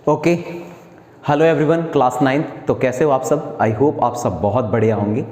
Okay, hello everyone, class 9। तो कैसे हो आप सब? आई होप आप सब बहुत बढ़िया होंगे।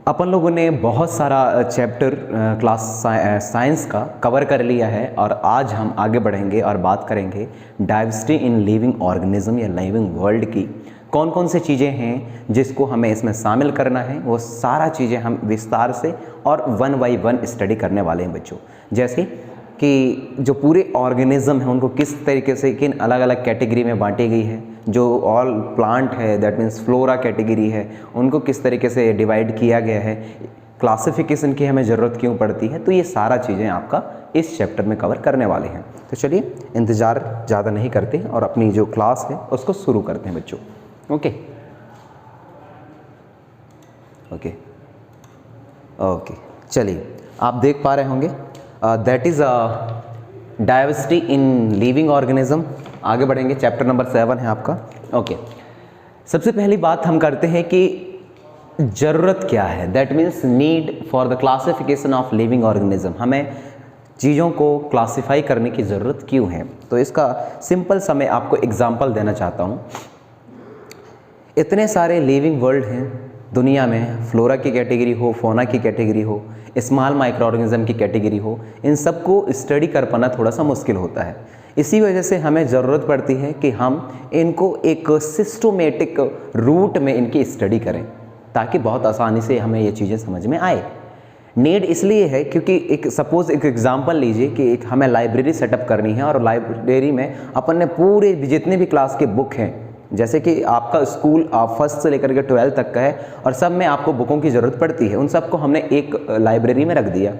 अपन लोगों ने बहुत सारा चैप्टर क्लास साइंस का कवर कर लिया है और आज हम आगे बढ़ेंगे और बात करेंगे डाइवर्सिटी इन लिविंग ऑर्गेनिज्म या लिविंग वर्ल्ड की कौन कौन सी चीज़ें हैं जिसको हमें इसमें शामिल करना है। वो सारा चीज़ें हम विस्तार से और वन बाई वन स्टडी करने वाले हैं बच्चों। जैसे कि जो पूरे ऑर्गेनिज्म हैं उनको किस तरीके से किन अलग अलग कैटेगरी में बांटी गई है, जो ऑल प्लांट है दैट मीन्स फ्लोरा कैटेगरी है उनको किस तरीके से डिवाइड किया गया है, क्लासिफिकेशन की हमें ज़रूरत क्यों पड़ती है। तो ये सारा चीज़ें आपका इस चैप्टर में कवर करने वाले हैं। तो चलिए इंतज़ार ज़्यादा नहीं करते और अपनी जो क्लास है उसको शुरू करते हैं बच्चों। ओके ओके ओके, चलिए आप देख पा रहे होंगे that is diversity in living organism. आगे बढ़ेंगे, चैप्टर नंबर 7 है आपका। ओके, सबसे पहली बात हम करते हैं कि ज़रूरत क्या है, that means need for the classification of living organism. हमें चीज़ों को क्लासिफाई करने की ज़रूरत क्यों है। तो इसका सिंपल सा मैं आपको एग्जांपल देना चाहता हूँ। इतने सारे लिविंग वर्ल्ड हैं दुनिया में, फ्लोरा की कैटेगरी हो, फोना की कैटेगरी हो, स्मॉल माइक्रो ऑर्गेनिज्म की कैटेगरी हो, इन सबको स्टडी कर पाना थोड़ा सा मुश्किल होता है। इसी वजह से हमें ज़रूरत पड़ती है कि हम इनको एक सिस्टमेटिक रूट में इनकी स्टडी करें ताकि बहुत आसानी से हमें ये चीज़ें समझ में आए। नीड इसलिए है क्योंकि एक सपोज़ एक एग्जांपल लीजिए कि एक हमें लाइब्रेरी सेटअप करनी है और लाइब्रेरी में अपन ने पूरे जितने भी क्लास के बुक हैं, जैसे कि आपका स्कूल आप फर्स्ट से लेकर के 12 तक का है और सब में आपको बुकों की ज़रूरत पड़ती है, उन सबको हमने एक लाइब्रेरी में रख दिया।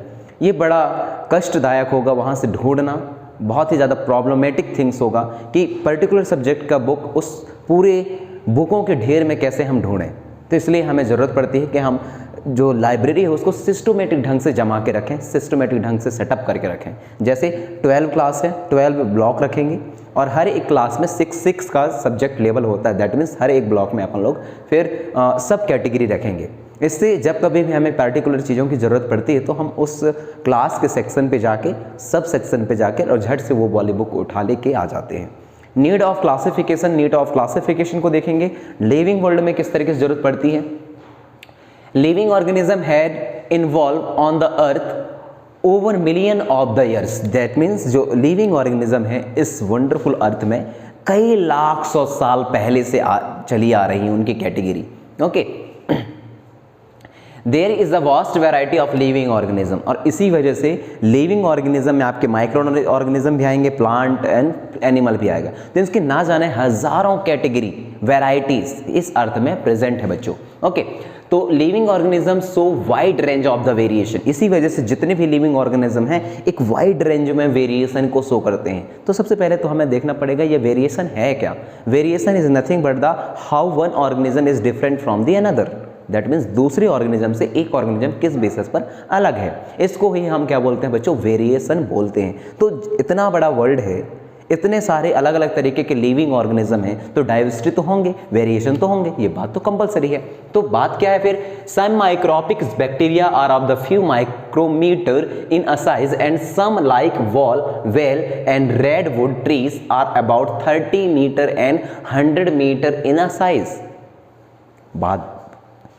ये बड़ा कष्टदायक होगा, वहाँ से ढूंढना बहुत ही ज़्यादा प्रॉब्लमेटिक थिंग्स होगा कि पर्टिकुलर सब्जेक्ट का बुक उस पूरे बुकों के ढेर में कैसे हम ढूंढें। तो इसलिए हमें ज़रूरत पड़ती है कि हम जो लाइब्रेरी है उसको सिस्टमेटिक ढंग से जमा के रखें, सिस्टमेटिक ढंग से सेटअप करके रखें। जैसे 12 क्लास है, 12 ब्लॉक रखेंगे और हर एक क्लास में 6 का सब्जेक्ट लेवल होता है। दैट मीन्स हर एक ब्लॉक में अपन लोग फिर सब कैटेगरी रखेंगे। इससे जब कभी भी हमें पर्टिकुलर चीज़ों की ज़रूरत पड़ती है तो हम उस क्लास के सेक्शन पे जाके, सब सेक्शन पे जाके और झट से वो वाली बुक उठा लेके आ जाते हैं। Need of classification, need of classification को देखेंगे। लिविंग वर्ल्ड में किस तरीके से ज़रूरत पड़ती है। Living organism had involve on the earth over million of the years. That means जो लिविंग ऑर्गेनिज्म है इस वंडरफुल अर्थ में कई लाख सौ साल पहले से चली आ रही है उनकी category. Okay, there is a vast variety of living organism. और इसी वजह से लिविंग ऑर्गेनिज्म में आपके माइक्रो ऑर्गेनिज्म भी आएंगे, प्लांट एंड एनिमल भी आएगा। तो इसके ना जाने हजारों कैटेगरी वैरायटीज इस अर्थ में प्रेजेंट है बच्चों। ओके, तो living organism so wide range of the variation. इसी वजह से जितने भी लिविंग ऑर्गेनिज्म हैं एक वाइड रेंज में वेरिएशन को शो करते हैं। तो सबसे पहले तो हमें देखना पड़ेगा ये वेरिएशन है क्या। Variation is nothing but the how one organism is different from the another. That means दूसरे ऑर्गेनिज्म से एक ऑर्गेनिज्म किस बेसिस पर अलग है, इसको ही हम क्या बोलते हैं बच्चों, वेरिएशन बोलते हैं। तो इतना बड़ा वर्ल्ड है, इतने सारे अलग अलग तरीके के लिविंग ऑर्गेनिज्म हैं, तो डाइवर्सिटी तो होंगे, वेरिएशन तो होंगे, ये बात तो कंपलसरी है। तो बात क्या है फिर, some microscopic bacteria are of the few micrometre in a size and some like wall well and redwood trees are about 30 metre and 100 metre in a size. बात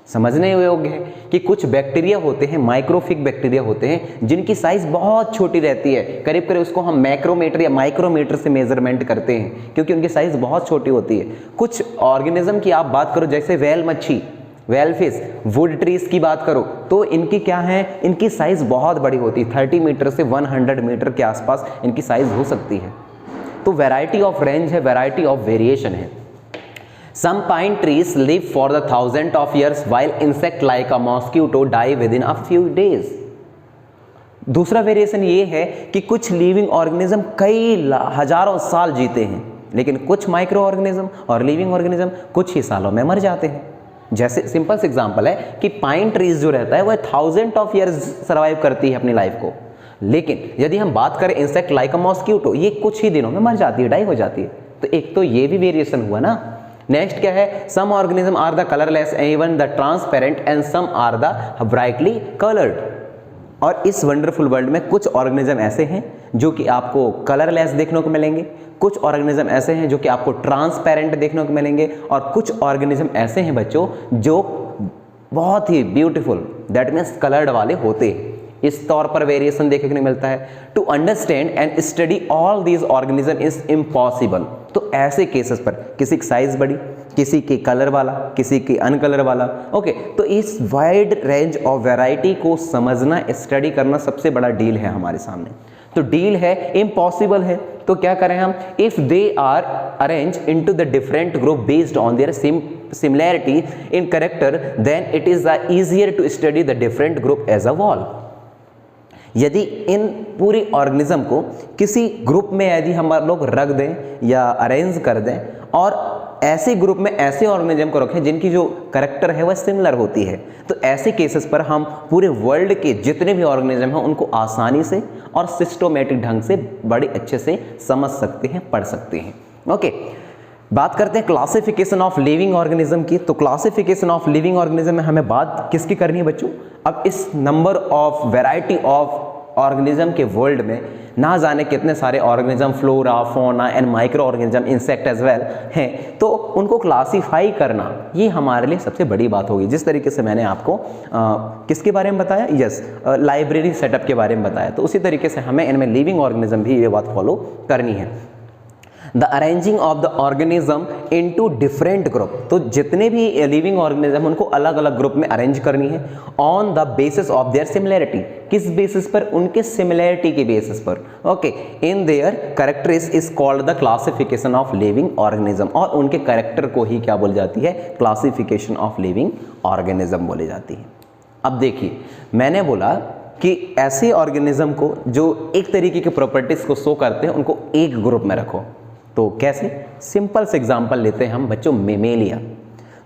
समझने योग्य है कि कुछ बैक्टीरिया होते हैं, माइक्रोफिक बैक्टीरिया होते हैं जिनकी साइज बहुत छोटी रहती है, करीब करीब उसको हम मैक्रोमीटर या माइक्रोमीटर से मेजरमेंट करते हैं क्योंकि उनकी साइज बहुत छोटी होती है। कुछ ऑर्गेनिज्म की आप बात करो जैसे व्हेल मच्छी, व्हेल फिश, वुड ट्रीज की बात करो तो इनकी क्या है, इनकी साइज बहुत बड़ी होती है, 30 मीटर से 100 मीटर के आसपास इनकी साइज हो सकती है। तो वैरायटी ऑफ रेंज है, वैरायटी ऑफ वेरिएशन है। Some pine trees live for the thousands of years while insect like a mosquito die within a few days. दूसरा वेरिएशन ये है कि कुछ लिविंग ऑर्गेनिज्म कई हजारों साल जीते हैं, लेकिन कुछ माइक्रो ऑर्गेनिज्म और लिविंग ऑर्गेनिज्म कुछ ही सालों में मर जाते हैं। जैसे सिंपल से एग्जांपल है कि पाइन ट्रीज जो रहता है वह 1000 ऑफ ईयर्स सर्वाइव करती है अपनी लाइफ को, लेकिन यदि हम बात करें इंसेक्ट लाइक अ मॉस्किटो, ये कुछ ही दिनों में मर जाती है, डाई हो जाती है। तो एक तो ये भी वेरिएशन हुआ ना। नेक्स्ट क्या है, some organism are the colourless even the transparent and some are the brightly coloured. और इस वंडरफुल वर्ल्ड में कुछ ऑर्गेनिज्म ऐसे हैं जो कि आपको कलरलेस देखने को मिलेंगे, कुछ ऑर्गेनिज्म ऐसे हैं जो कि आपको ट्रांसपेरेंट देखने को मिलेंगे, और कुछ ऑर्गेनिज्म ऐसे हैं बच्चों जो बहुत ही ब्यूटीफुल, दैट मीन्स कलर्ड वाले होते हैं। इस तौर पर वेरिएशन देखने को मिलता है। To understand and study all these organism is impossible. तो ऐसे केसेस पर किसी की साइज बड़ी, किसी के कलर वाला, किसी के अनकलर वाला, ओके, तो इस वाइड रेंज ऑफ वैरायटी को समझना, स्टडी करना सबसे बड़ा डील है हमारे सामने। तो डील है, इम्पॉसिबल है, तो क्या करें हम? If they are arrange into the different group based on their similarity in character, then it is the easier to study the different group as a whole. यदि इन पूरी ऑर्गेनिज्म को किसी ग्रुप में यदि हम लोग रख दें या अरेंज कर दें, और ऐसे ग्रुप में ऐसे ऑर्गेनिज्म को रखें जिनकी जो कैरेक्टर है वह सिमिलर होती है, तो ऐसे केसेस पर हम पूरे वर्ल्ड के जितने भी ऑर्गेनिज्म हैं उनको आसानी से और सिस्टोमेटिक ढंग से बड़े अच्छे से समझ सकते हैं, पढ़ सकते हैं। ओके, बात करते हैं क्लासिफिकेशन ऑफ लिविंग ऑर्गेनिज्म की। तो क्लासिफिकेशन ऑफ लिविंग ऑर्गेनिज्म में हमें बात किसकी करनी है बच्चों? अब इस number of variety of organism के वर्ल्ड में ना जाने कितने सारे organism, flora, fauna and microorganism, insect as well हैं, तो उनको क्लासीफाई करना ये हमारे लिए सबसे बड़ी बात होगी। जिस तरीके से मैंने आपको किसके बारे में बताया? यस, लाइब्रेरी सेटअप के बारे में बताया, तो उसी तरीके से हमें इनमें लिविंग ऑर्गेनिज्म भी ये बात फॉलो करनी है। The arranging of the organism into different group, तो जितने भी लिविंग ऑर्गेनिज्म उनको अलग अलग ग्रुप में अरेंज करनी है on the basis of there similarity. किस बेसिस पर? उनके सिमिलैरिटी के बेसिस पर। Okay, in their characteristics is called the classification of living organism, और उनके कैरेक्टर को ही क्या बोली जाती है? क्लासिफिकेशन ऑफ लिविंग ऑर्गेनिज्म बोली जाती है। अब देखिए, मैंने बोला कि ऐसे ऑर्गेनिज्म को जो एक तरीके के प्रॉपर्टीज को शो करते हैं उनको एक ग्रुप में रखो। तो कैसे? सिंपल से एग्जांपल लेते हैं हम बच्चों, मेमेलिया।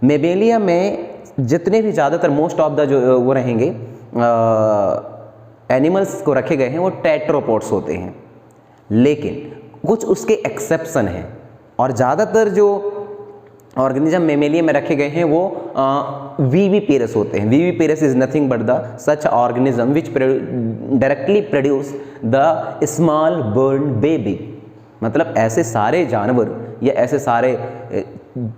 मेमेलिया में जितने भी ज़्यादातर मोस्ट ऑफ द जो वो रहेंगे एनिमल्स को रखे गए हैं वो टेट्रोपोड्स होते हैं, लेकिन कुछ उसके एक्सेप्शन हैं, और ज़्यादातर जो ऑर्गेनिज्म मेमेलिया में रखे गए हैं वो विविपेरस होते हैं। Viviparous is nothing but the such organism which directly produce the small burn baby. मतलब ऐसे सारे जानवर या ऐसे सारे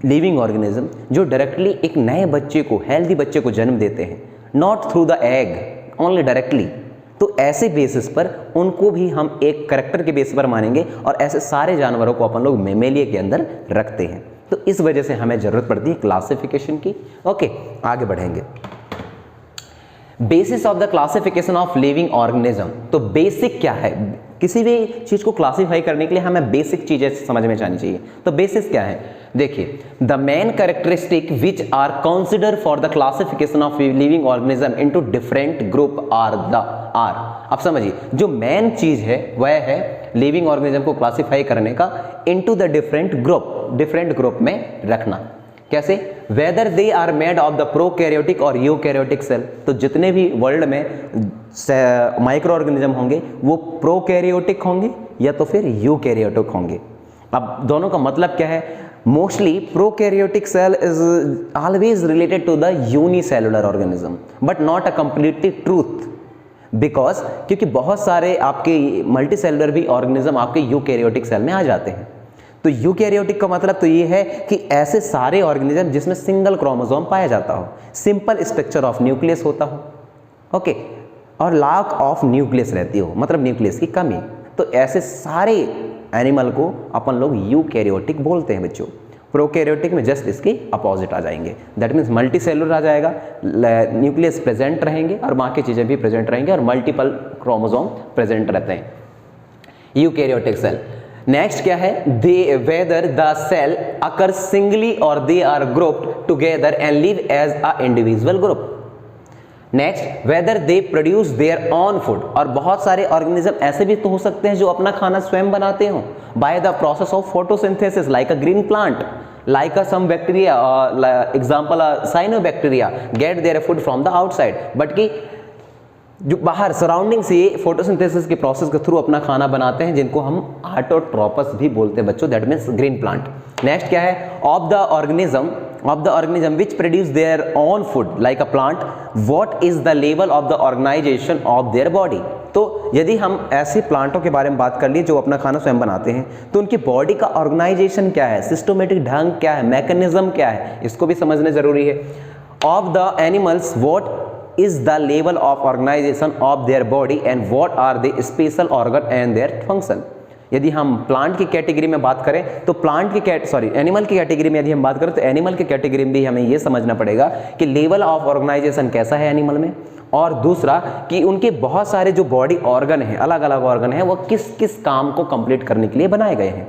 लिविंग ऑर्गेनिज्म जो डायरेक्टली एक नए बच्चे को, हेल्दी बच्चे को जन्म देते हैं, not through the egg, only directly. तो ऐसे बेसिस पर उनको भी हम एक कैरेक्टर के बेसिस पर मानेंगे, और ऐसे सारे जानवरों को अपन लोग मेमेलिया के अंदर रखते हैं। तो इस वजह से हमें जरूरत पड़ती है क्लासिफिकेशन की। ओके, आगे बढ़ेंगे। Basis of the classification of living organism, तो बेसिक क्या है? किसी भी चीज को क्लासिफाई करने के लिए हमें बेसिक चीजें समझ में जानी चाहिए। तो बेसिस क्या है? देखिए, the main characteristic which are consider for the classification of living organism into different group are अब समझिए, जो मेन चीज है वह है लिविंग ऑर्गेनिज्म को क्लासिफाई करने का इनटू द डिफरेंट ग्रुप में रखना। कैसे? Whether they are made of the prokaryotic और यूकैरियोटिक सेल, तो जितने भी वर्ल्ड में माइक्रो ऑर्गेनिज्म होंगे वो प्रोकैरियोटिक होंगे या तो फिर यूकैरियोटिक होंगे। अब दोनों का मतलब क्या है? Mostly prokaryotic cell is always related to the unicellular organism, but not a completely truth, because क्योंकि बहुत सारे आपके मल्टीसेलुलर भी ऑर्गेनिज्म आपके यूकैरियोटिक सेल में आ जाते हैं। तो यूकैरियोटिक का मतलब तो ये है कि ऐसे सारे ऑर्गेनिज्म जिसमें सिंगल क्रोमोसोम पाया जाता हो, सिंपल स्ट्रक्चर ऑफ न्यूक्लियस होता हो, ओके, और लैक ऑफ न्यूक्लियस रहती हो, मतलब न्यूक्लियस की कमी। तो ऐसे सारे एनिमल को अपन लोग यूकैरियोटिक बोलते हैं बच्चों। प्रोकैरियोटिक में जस्ट इसके अपोजिट आ जाएंगे, दैट मीन्स मल्टी सेलुलर आ जाएगा, न्यूक्लियस प्रेजेंट रहेंगे और बाकी चीज़ें भी प्रेजेंट रहेंगे और मल्टीपल क्रोमोसोम प्रेजेंट रहते हैं। Eukaryotic cell. नेक्स्ट क्या है? They whether the cell occur singly और they are grouped together and live as a individual group. Next, whether they produce their own food, और बहुत सारे ऑर्गेनिज्म ऐसे भी तो हो सकते हैं जो अपना खाना स्वयं बनाते हो by the process of photosynthesis, like a green plant, like some bacteria, example cyanobacteria get their food from the outside, but कि जो बाहर सराउंडिंग से फोटोसिंथेसिस के प्रोसेस के थ्रू अपना खाना बनाते हैं, जिनको हम ऑटोट्रोपस भी बोलते हैं बच्चों, that means green plant. Next क्या है, of the organism which produce their own food like a plant, what is the level of the organisation of their body. तो यदि हम ऐसे प्लांटों के बारे में बात कर लिए जो अपना खाना स्वयं बनाते हैं, तो उनकी बॉडी का ऑर्गेनाइजेशन क्या है, सिस्टमेटिक ढंग क्या है, मैकेनिज्म क्या है, इसको भी समझना जरूरी है। Of the animals, what is the level of organization of their body and what are the special organ and their function। यदि हम प्लांट की कैटेगरी में बात करें तो एनिमल की कैटेगरी में यदि हम बात करें तो एनिमल की कैटेगरी में भी हमें ये समझना पड़ेगा कि लेवल ऑफ ऑर्गेनाइजेशन कैसा है एनिमल में, और दूसरा कि उनके बहुत सारे जो बॉडी ऑर्गन हैं, अलग अलग ऑर्गन हैं, वो किस किस काम को कंप्लीट करने के लिए बनाए गए हैं।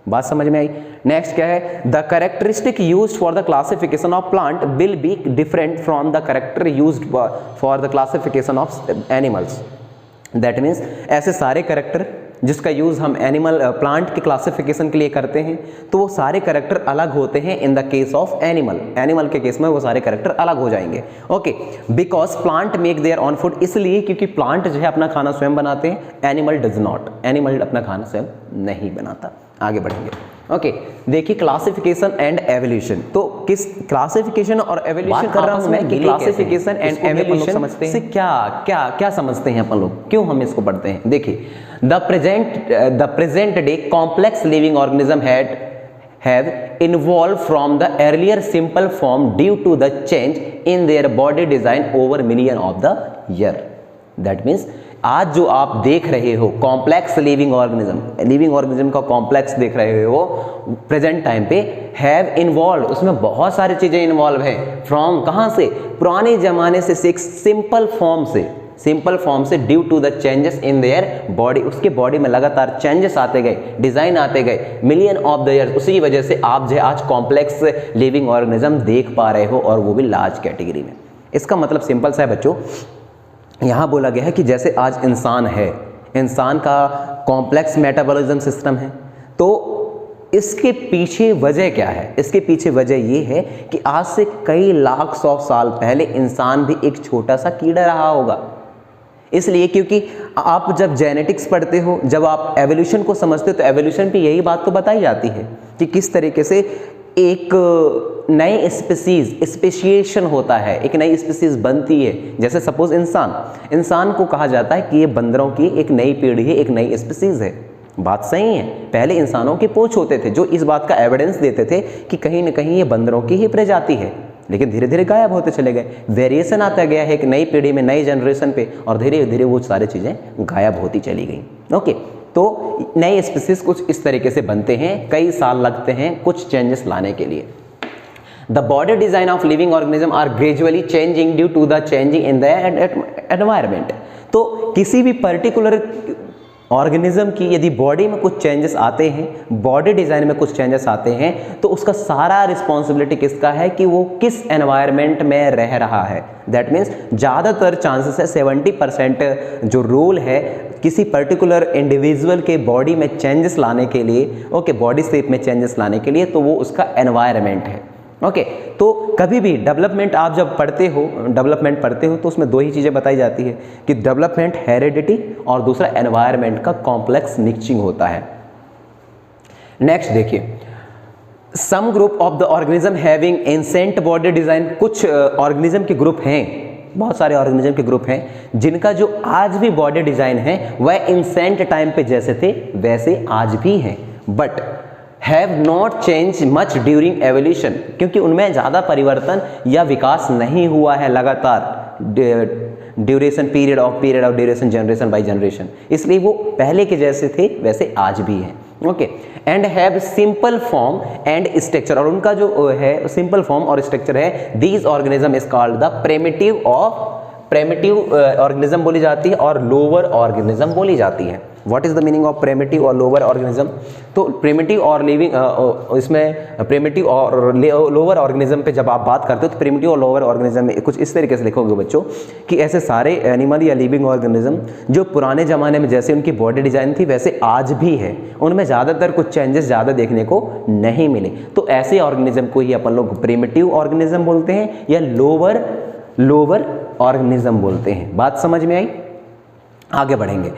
बात समझ में आई। नेक्स्ट क्या है, the characteristic used for the classification of plant will be different from the character used for the classification of animals. That means ऐसे सारे कैरेक्टर जिसका यूज हम प्लांट के क्लासिफिकेशन के लिए करते हैं, तो वो सारे कैरेक्टर अलग होते हैं in the case of animal के केस में वो सारे कैरेक्टर अलग हो जाएंगे। Okay, because plant make their own food, इसलिए क्योंकि प्लांट जो है अपना खाना स्वयं बनाते हैं, एनिमल डज नॉट, एनिमल अपना खाना स्वयं नहीं बनाता। आगे बढ़ेंगे। ओके, देखिए क्लासिफिकेशन एंड एवोल्यूशन। तो किस क्लासिफिकेशन और एवोल्यूशन कर रहा हूं मैं कि क्लासिफिकेशन एंड एवोल्यूशन से क्या समझते हैं अपन लोग, क्यों हम इसको पढ़ते हैं। देखिए, the present day complex living organism have evolved from the earlier simple form due to the change in their body design over million of the year। That means आज जो आप देख रहे हो कॉम्प्लेक्स लिविंग ऑर्गेनिज्म का complex देख रहे हो प्रेजेंट टाइम पे, हैव इन्वॉल्व, उसमें बहुत सारी चीजें इन्वॉल्व है। फ्रॉम कहां से, पुराने जमाने से सिंपल फॉर्म से due to the changes in their body, उसके बॉडी में लगातार चेंजेस आते गए, डिजाइन आते गए, मिलियन ऑफ द ईयर्स, उसी वजह से आप जो आज कॉम्प्लेक्स लिविंग ऑर्गेनिज्म देख पा रहे हो, और वो भी लार्ज कैटेगरी में। इसका मतलब सिंपल सा है बच्चों, यहाँ बोला गया है कि जैसे आज इंसान है, इंसान का कॉम्प्लेक्स मेटाबॉलिज्म सिस्टम है, तो इसके पीछे वजह क्या है, इसके पीछे वजह ये है कि आज से कई लाख 100 साल पहले इंसान भी एक छोटा सा कीड़ा रहा होगा। इसलिए क्योंकि आप जब जेनेटिक्स पढ़ते हो, जब आप एवोल्यूशन को समझते हो, तो एवोल्यूशन पे यही बात तो बताई जाती है कि किस तरीके से एक नई स्पेशिएशन होता है, एक नई स्पीसीज बनती है। जैसे सपोज इंसान को कहा जाता है कि ये बंदरों की एक नई पीढ़ी है, एक नई स्पीसीज है। बात सही है, पहले इंसानों के पूंछ होते थे जो इस बात का एविडेंस देते थे कि कहीं ना कहीं ये बंदरों की ही प्रजाति है, लेकिन धीरे धीरे गायब होते चले गए। वेरिएशन आता गया है एक नई पीढ़ी में, नई जनरेशन पे, और धीरे धीरे वो सारी चीज़ें गायब होती चली गई। ओके, तो नए स्पीसीज कुछ इस तरीके से बनते हैं, कई साल लगते हैं कुछ चेंजेस लाने के लिए। The body design of living organism are gradually changing due to the changing in the environment. तो किसी भी पर्टिकुलर ऑर्गेनिज्म की यदि बॉडी में कुछ चेंजेस आते हैं, बॉडी डिजाइन में कुछ चेंजेस आते हैं, तो उसका सारा रिस्पॉन्सिबिलिटी किसका है कि वो किस एनवायरनमेंट में रह रहा है। दैट मीन्स ज़्यादातर चांसेस है 70% जो रोल है किसी पर्टिकुलर इंडिविजुअल के बॉडी में चेंजेस लाने के लिए, ओके, बॉडी शेप में चेंजेस लाने के लिए, तो वो उसका एनवायरनमेंट है। ओके, तो कभी भी डेवलपमेंट आप जब पढ़ते हो तो उसमें दो ही चीज़ें बताई जाती है कि डेवलपमेंट हेरिडिटी और दूसरा एनवायरनमेंट का कॉम्प्लेक्स मिक्सिंग होता है। नेक्स्ट देखिए, some group of the organism having ancient body design. कुछ ऑर्गेनिज्म के ग्रुप हैं, बहुत सारे ऑर्गेनिज्म के ग्रुप हैं जिनका जो आज भी बॉडी डिजाइन है वह एंसेंट टाइम पे जैसे थे वैसे आज भी हैं, but have not change much during evolution, क्योंकि उनमें ज़्यादा परिवर्तन या विकास नहीं हुआ है लगातार period of duration, generation by generation, इसलिए वो पहले के जैसे थे वैसे आज भी हैं। Okay, and have simple form and structure, और उनका जो है सिंपल फॉर्म और स्ट्रक्चर है। These organism is called the primitive organism बोली जाती है और लोअर ऑर्गेनिज्म बोली जाती है। What is the meaning of primitive और लोअर ऑर्गेनिज्म? तो प्रिमिटिव और लिविंग, इसमें प्रिमिटिव और लोअर ऑर्गेनिज्म पे जब आप बात करते हो तो प्रिमिटिव और लोअर ऑर्गेनिज्म में कुछ इस तरीके से लिखोगे बच्चों कि ऐसे सारे एनिमल या लिविंग ऑर्गेनिज्म जो पुराने ज़माने में जैसे उनकी बॉडी डिजाइन थी वैसे आज भी है, उनमें ज़्यादातर कुछ चेंजेस ज़्यादा देखने को नहीं मिले, तो ऐसे ऑर्गेनिज्म को ही अपन लोग प्रिमिटिव ऑर्गेनिज्म बोलते हैं या लोअर ऑर्गेनिज्म बोलते हैं। बात समझ में आई? आगे बढ़ेंगे।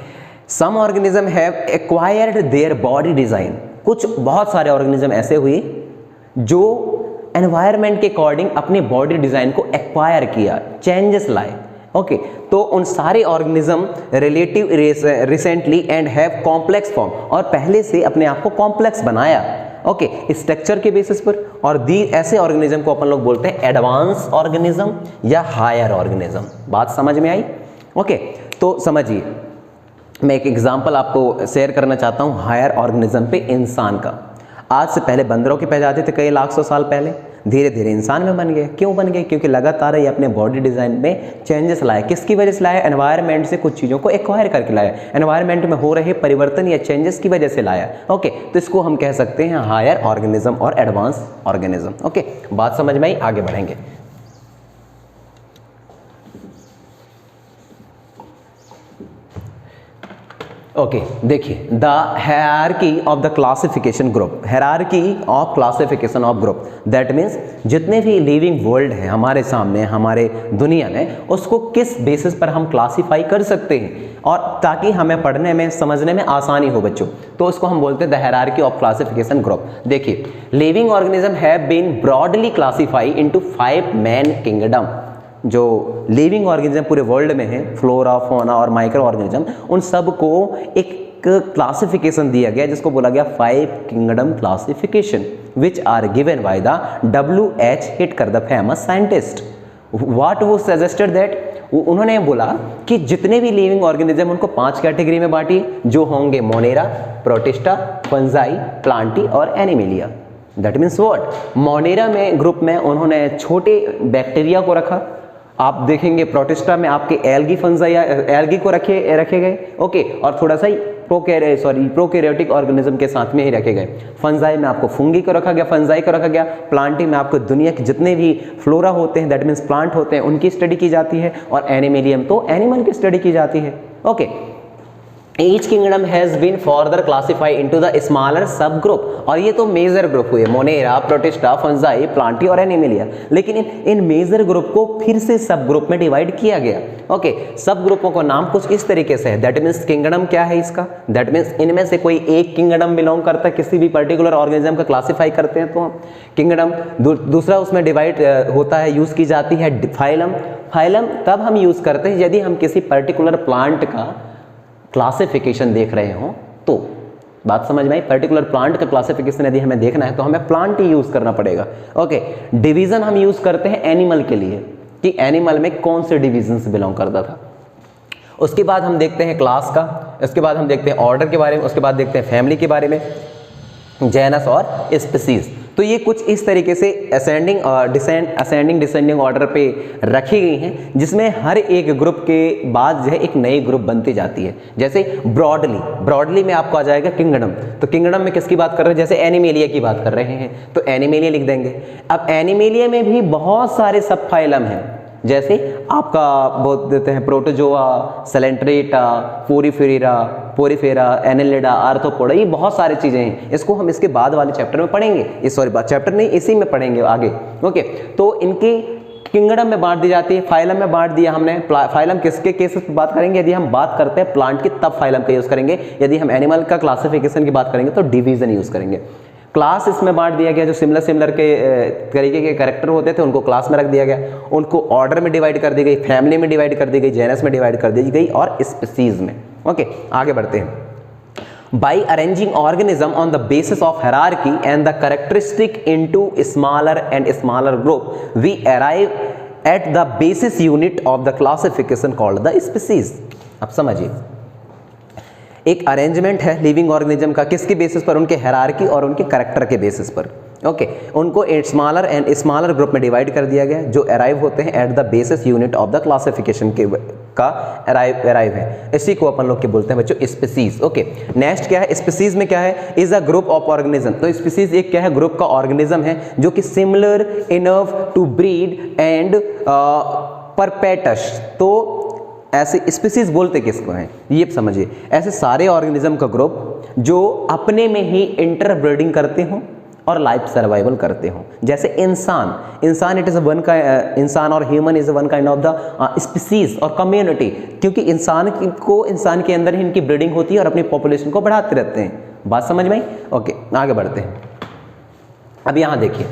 Some organism have acquired their body design, कुछ बहुत सारे ऑर्गेनिज्म ऐसे हुए जो एनवायरनमेंट के अकॉर्डिंग अपने बॉडी डिजाइन को एक्वायर किया, चेंजेस लाए। ओके, तो उन सारे organism relative recently and have complex form, और पहले से अपने आप को कॉम्प्लेक्स बनाया, ओके, स्ट्रक्चर के बेसिस पर। और दी ऐसे ऑर्गेनिज्म को अपन लोग बोलते हैं एडवांस ऑर्गेनिज्म या हायर ऑर्गेनिज्म। बात समझ में आई? ओके, तो समझिए, मैं एक एग्जांपल आपको शेयर करना चाहता हूँ हायर ऑर्गेनिज्म पे इंसान का। आज से पहले बंदरों की पैदाइश थी कई लाख सौ साल पहले, धीरे धीरे इंसान में बन गए। क्यों बन गए? क्योंकि लगातार ये अपने बॉडी डिजाइन में चेंजेस लाए। किसकी वजह से लाया? एनवायरनमेंट से कुछ चीज़ों को एक्वायर करके लाया, एनवायरनमेंट में हो रहे परिवर्तन या चेंजेस की वजह से लाया। ओके, तो इसको हम कह सकते हैं हायर ऑर्गेनिज्म और एडवांस ऑर्गेनिज्म। ओके, बात समझ में आई? आगे बढ़ेंगे। ओके, देखिए, the hierarchy of the classification group, hierarchy of classification of group, that means जितने भी लिविंग वर्ल्ड हैं हमारे सामने, हमारे दुनिया में, उसको किस बेसिस पर हम क्लासीफाई कर सकते हैं, और ताकि हमें पढ़ने में समझने में आसानी हो बच्चों, तो उसको हम बोलते हैं the hierarchy of classification group. देखिए, living organism have been broadly classified into 5 main kingdom. जो लिविंग ऑर्गेनिज्म पूरे वर्ल्ड में है, फ्लोरा, फोना और माइक्रो ऑर्गेनिज्म, उन सब को एक क्लासिफिकेशन दिया गया जिसको बोला गया 5 kingdom classification, which are given by the W.H. Whittaker, the famous scientist. What वो सजेस्टेड दैट, उन्होंने बोला कि जितने भी लिविंग ऑर्गेनिज्म उनको 5 कैटेगरी में बांटिए, जो होंगे मोनेरा, प्रोटिस्टा, फंजाई, प्लांटी और animalia. That means what, Monera में ग्रुप में उन्होंने छोटे बैक्टीरिया को रखा, आप देखेंगे प्रोटिस्टा में आपके एल्गी फंजाई या एल्गी को रखे गए, ओके, और थोड़ा सा प्रोकैरियोटिक ऑर्गेनिज्म के साथ में ही रखे गए। फंजाई में आपको फंगी को रखा गया, फंजाई को रखा गया। प्लांटी में आपको दुनिया के जितने भी फ्लोरा होते हैं, दैट मीन्स प्लांट होते हैं, उनकी स्टडी की जाती है, और एनिमेलियम तो एनिमल की स्टडी की जाती है। Okay, Each kingdom has been further classified into the smaller subgroup, और ये तो मेजर ग्रुप हुए, मोनेरा, प्रोटिस्टा, फंजाई, प्लांटी और एनिमेलिया। लेकिन इन मेजर ग्रुप को फिर से सब ग्रुप में डिवाइड किया गया। ओके, सब ग्रुपों का नाम कुछ इस तरीके से है। दैट मीन्स किंगडम क्या है इसका, दैट मीन्स इनमें से कोई एक किंगडम बिलोंग करता है, किसी भी पर्टिकुलर ऑर्गेनिज्म का क्लासीफाई करते हैं तो हम किंगडम। दूसरा उसमें डिवाइड होता है, यूज की जाती है फाइलम। फाइलम तब हम यूज करते हैं यदि हम किसी पर्टिकुलर प्लांट का क्लासिफिकेशन देख रहे हो तो। बात समझ में आई? पर्टिकुलर प्लांट का क्लासिफिकेशन यदि हमें देखना है तो हमें प्लांट ही यूज करना पड़ेगा। ओके, डिवीजन हम यूज करते हैं एनिमल के लिए, कि एनिमल में कौन से डिवीजन से बिलोंग करता था। उसके बाद हम देखते हैं क्लास का, उसके बाद हम देखते हैं ऑर्डर के बारे में, उसके बाद देखते हैं फैमिली के बारे में, जेनस और स्पीसीज। तो ये कुछ इस तरीके से असेंडिंग डिसेंडिंग ऑर्डर पे रखी गई हैं, जिसमें हर एक ग्रुप के बाद जो है एक नई ग्रुप बनती जाती है। जैसे ब्रॉडली में आपको आ जाएगा किंगडम, तो किंगडम में किसकी बात कर रहे हैं? जैसे एनिमेलिया की बात कर रहे हैं तो एनिमेलिया लिख देंगे। अब एनिमेलिया में भी बहुत सारे सब फाइलम हैं, जैसे आपका बोल देते हैं protozoa, Coelenterata, Porifera, Annelida, arthropoda, ये बहुत सारी चीजें हैं। इसको हम इसके बाद वाले चैप्टर में पढ़ेंगे, चैप्टर नहीं, इसी में पढ़ेंगे आगे। ओके, तो इनकी किंगडम में बांट दी जाती है, फाइलम में बांट दिया हमने। फाइलम किसके केसेस पे बात करेंगे? यदि हम बात करते हैं प्लांट की तब फाइलम का यूज करेंगे, यदि हम एनिमल का क्लासिफिकेशन की बात करेंगे तो डिवीजन यूज करेंगे। क्लास इसमें बांट दिया गया, जो सिमिलर के तरीके के कैरेक्टर होते थे उनको क्लास में रख दिया गया, उनको ऑर्डर में डिवाइड कर दी गई, फैमिली में डिवाइड कर दी गई, जेनस में डिवाइड कर दी गई और स्पीसीज में। ओके, आगे बढ़ते हैं। By arranging organism on the basis of hierarchy and the characteristic into smaller and smaller group, we arrive at the basis unit of the classification called the species. अब समझिए, एक अरेंजमेंट है living organism का, किसके basis पर? उनके hierarchy और उनके कैरेक्टर के बेसिस पर। ओके, उनको स्मॉलर एंड स्मॉलर ग्रुप में डिवाइड कर दिया गया, जो अराइव होते हैं eight the basis unit of the classification के का अराइव है। इसी को अपन लोग के बोलते हैं बच्चों स्पीसीज। ओके, नेक्स्ट क्या है? स्पीसीज में क्या है? Is a group of organism. तो स्पीसीज एक क्या है? ग्रुप का ऑर्गेनिज्म है जो कि similar enough to breed and perpetuate. तो ऐसे स्पीसीज बोलते किसको हैं ये समझिए, ऐसे सारे ऑर्गेनिज्म का ग्रुप जो अपने में ही इंटरब्रीडिंग करते हो और लाइफ सर्वाइवल करते हो। जैसे इंसान इट इज़ वन का इंसान और human is one kind of the species और कम्युनिटी, क्योंकि इंसान के अंदर ही इनकी ब्रीडिंग होती है और अपनी पॉपुलेशन को बढ़ाते रहते हैं। बात समझ में आई? ओके, आगे बढ़ते हैं। अब यहाँ देखिए,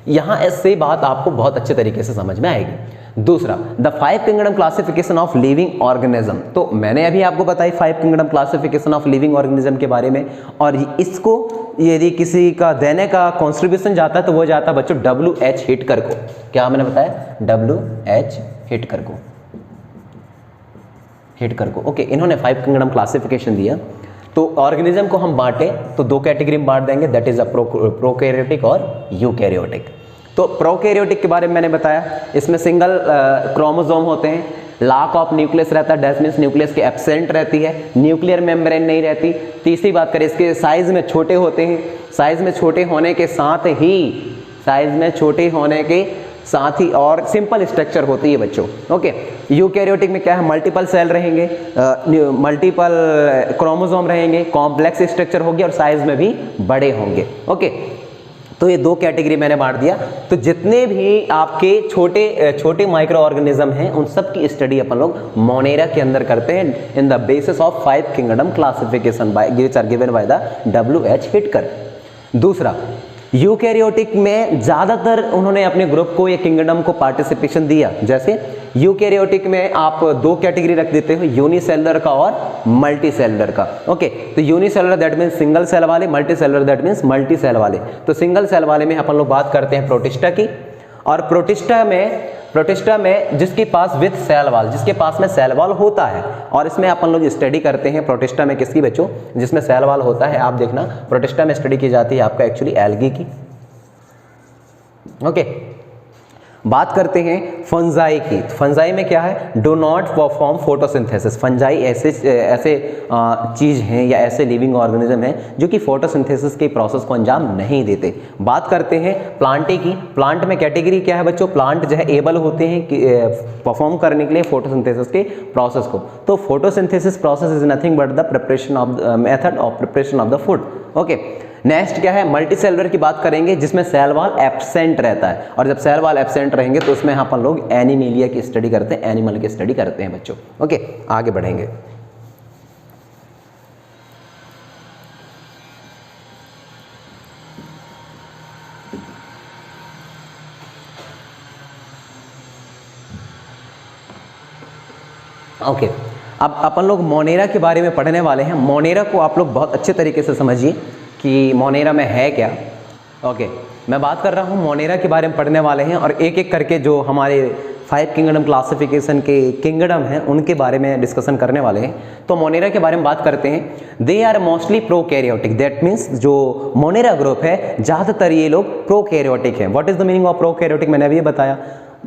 यहाँ ऐसे बात आपको बहुत अच्छे तरीके से समझ में आएगी। दूसरा, the 5 kingdom classification of living organism. तो मैंने अभी आपको बताई 5 kingdom classification of living organism के बारे में, और इसको यदि किसी का देने का कॉन्ट्रीब्यूशन जाता है तो वो जाता है बच्चों WH हिटकर को। क्या मैंने बताया? WH हिटकर को। ओके, इन्होंने 5 किंगडम क्लासिफिकेशन दिया। तो ऑर्गेनिज्म को हम बांटे तो 2 कैटेगरी में बांट देंगे, दैट इज अ प्रोकैरियोटिक और यूकैरियोटिक। तो प्रोकैरियोटिक के बारे में मैंने बताया, इसमें सिंगल क्रोमोसोम होते हैं, लैक ऑफ न्यूक्लियस रहता है, दैट मींस न्यूक्लियस के एब्सेंट रहती है, न्यूक्लियर मेम्ब्रेन नहीं रहती। तीसरी बात करें, इसके साइज में छोटे होते हैं, साइज में छोटे होने के साथ ही और सिंपल स्ट्रक्चर होती है बच्चों। ओके, यूकैरियोटिक में क्या है? मल्टीपल सेल रहेंगे, मल्टीपल क्रोमोसोम रहेंगे, कॉम्प्लेक्स स्ट्रक्चर होगी और साइज में भी बड़े होंगे। ओके, तो ये 2 कैटेगरी मैंने बांट दिया। तो जितने भी आपके छोटे माइक्रो ऑर्गेनिज्म हैं उन सब की स्टडी अपन लोग मोनेरा के अंदर करते हैं in the basis of 5 kingdom classification which are given by the WH Whittaker. दूसरा, यूकैरियोटिक में ज़्यादातर उन्होंने अपने ग्रुप को या किंगडम को पार्टिसिपेशन दिया। जैसे यूकैरियोटिक में आप 2 कैटेगरी रख देते हो, यूनिसेलुलर का और मल्टी सेलुलर का। ओके, तो unicellular that means single cell वाले, multi cellular that means multi cell वाले। तो सिंगल सेल वाले में अपन लोग बात करते हैं प्रोटिस्टा की, और प्रोटिस्टा में जिसके पास विथ सेल वॉल, जिसके पास में सेल वॉल होता है, और इसमें अपन लोग स्टडी करते हैं प्रोटिस्टा में किसकी बच्चों? जिसमें सेल वॉल होता है। आप देखना प्रोटिस्टा में स्टडी की जाती है आपका एक्चुअली एल्गी की। ओके, बात करते हैं फंजाई की। फंजाई में क्या है? Do not perform photosynthesis. Fungi ऐसे चीज़ हैं या ऐसे लिविंग ऑर्गेनिज्म हैं जो कि फोटोसिंथेसिस के प्रोसेस को अंजाम नहीं देते। बात करते हैं प्लांटे की। प्लांट में कैटेगरी क्या है बच्चों? प्लांट जो है एबल होते हैं कि परफॉर्म करने के लिए फोटोसिंथेसिस के प्रोसेस को। तो photosynthesis process is nothing but the preparation of method of preparation of the food. Okay, next क्या है? मल्टी सेलुलर की बात करेंगे, जिसमें सेल वॉल एब्सेंट रहता है, और जब सेल वॉल एब्सेंट रहेंगे तो उसमें अपन लोग एनिमेलिया की स्टडी करते हैं, एनिमल की स्टडी करते हैं बच्चों। ओके, आगे बढ़ेंगे। ओके, अब अपन लोग मोनेरा के बारे में पढ़ने वाले हैं। मोनेरा को आप लोग बहुत अच्छे तरीके से समझिए कि मोनेरा में है क्या। ओके, मैं बात कर रहा हूँ मोनेरा के बारे में पढ़ने वाले हैं, और एक एक करके जो हमारे 5 किंगडम क्लासिफिकेशन के किंगडम हैं उनके बारे में डिस्कशन करने वाले हैं। तो मोनेरा के बारे में बात करते हैं। They are mostly prokaryotic, that means जो मोनेरा ग्रुप है ज़्यादातर ये लोग प्रोकैरियोटिक हैं। What is the meaning of prokaryotic? मैंने अभी बताया,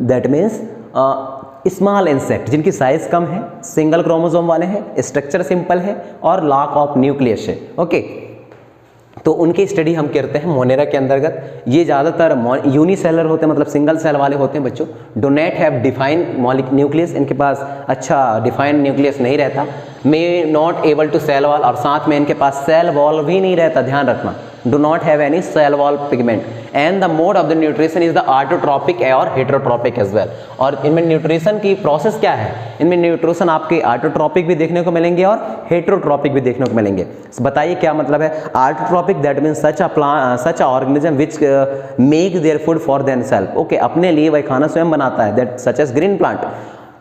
दैट मीन्स स्मॉल इंसेक्ट जिनकी साइज कम है, सिंगल क्रोमोसोम वाले हैं, स्ट्रक्चर सिंपल है और लैक ऑफ न्यूक्लियस है। ओके, तो उनकी स्टडी हम करते हैं मोनेरा के अंतर्गत। ये ज़्यादातर यूनिसेलर होते हैं, मतलब सिंगल सेल वाले होते हैं बच्चों। Do not have define nucleus, इनके पास अच्छा डिफाइंड न्यूक्लियस नहीं रहता। May not able to cell wall, और साथ में इनके पास सेल वॉल भी नहीं रहता, ध्यान रखना। Do not have any cell wall pigment, and the mode of the nutrition is the autotrophic और हेटेरोट्रॉपिक एज वेल। और इनमें न्यूट्रिशन की प्रोसेस क्या है? इनमें न्यूट्रिशन आपके ऑटोट्रॉपिक भी देखने को मिलेंगे और हेटेरोट्रॉपिक भी देखने को मिलेंगे। बताइए क्या मतलब है? Autotrophic that means such a organism which make their food for themself. Okay, अपने लिए वह खाना स्वयं बनाता है, that such as green plant.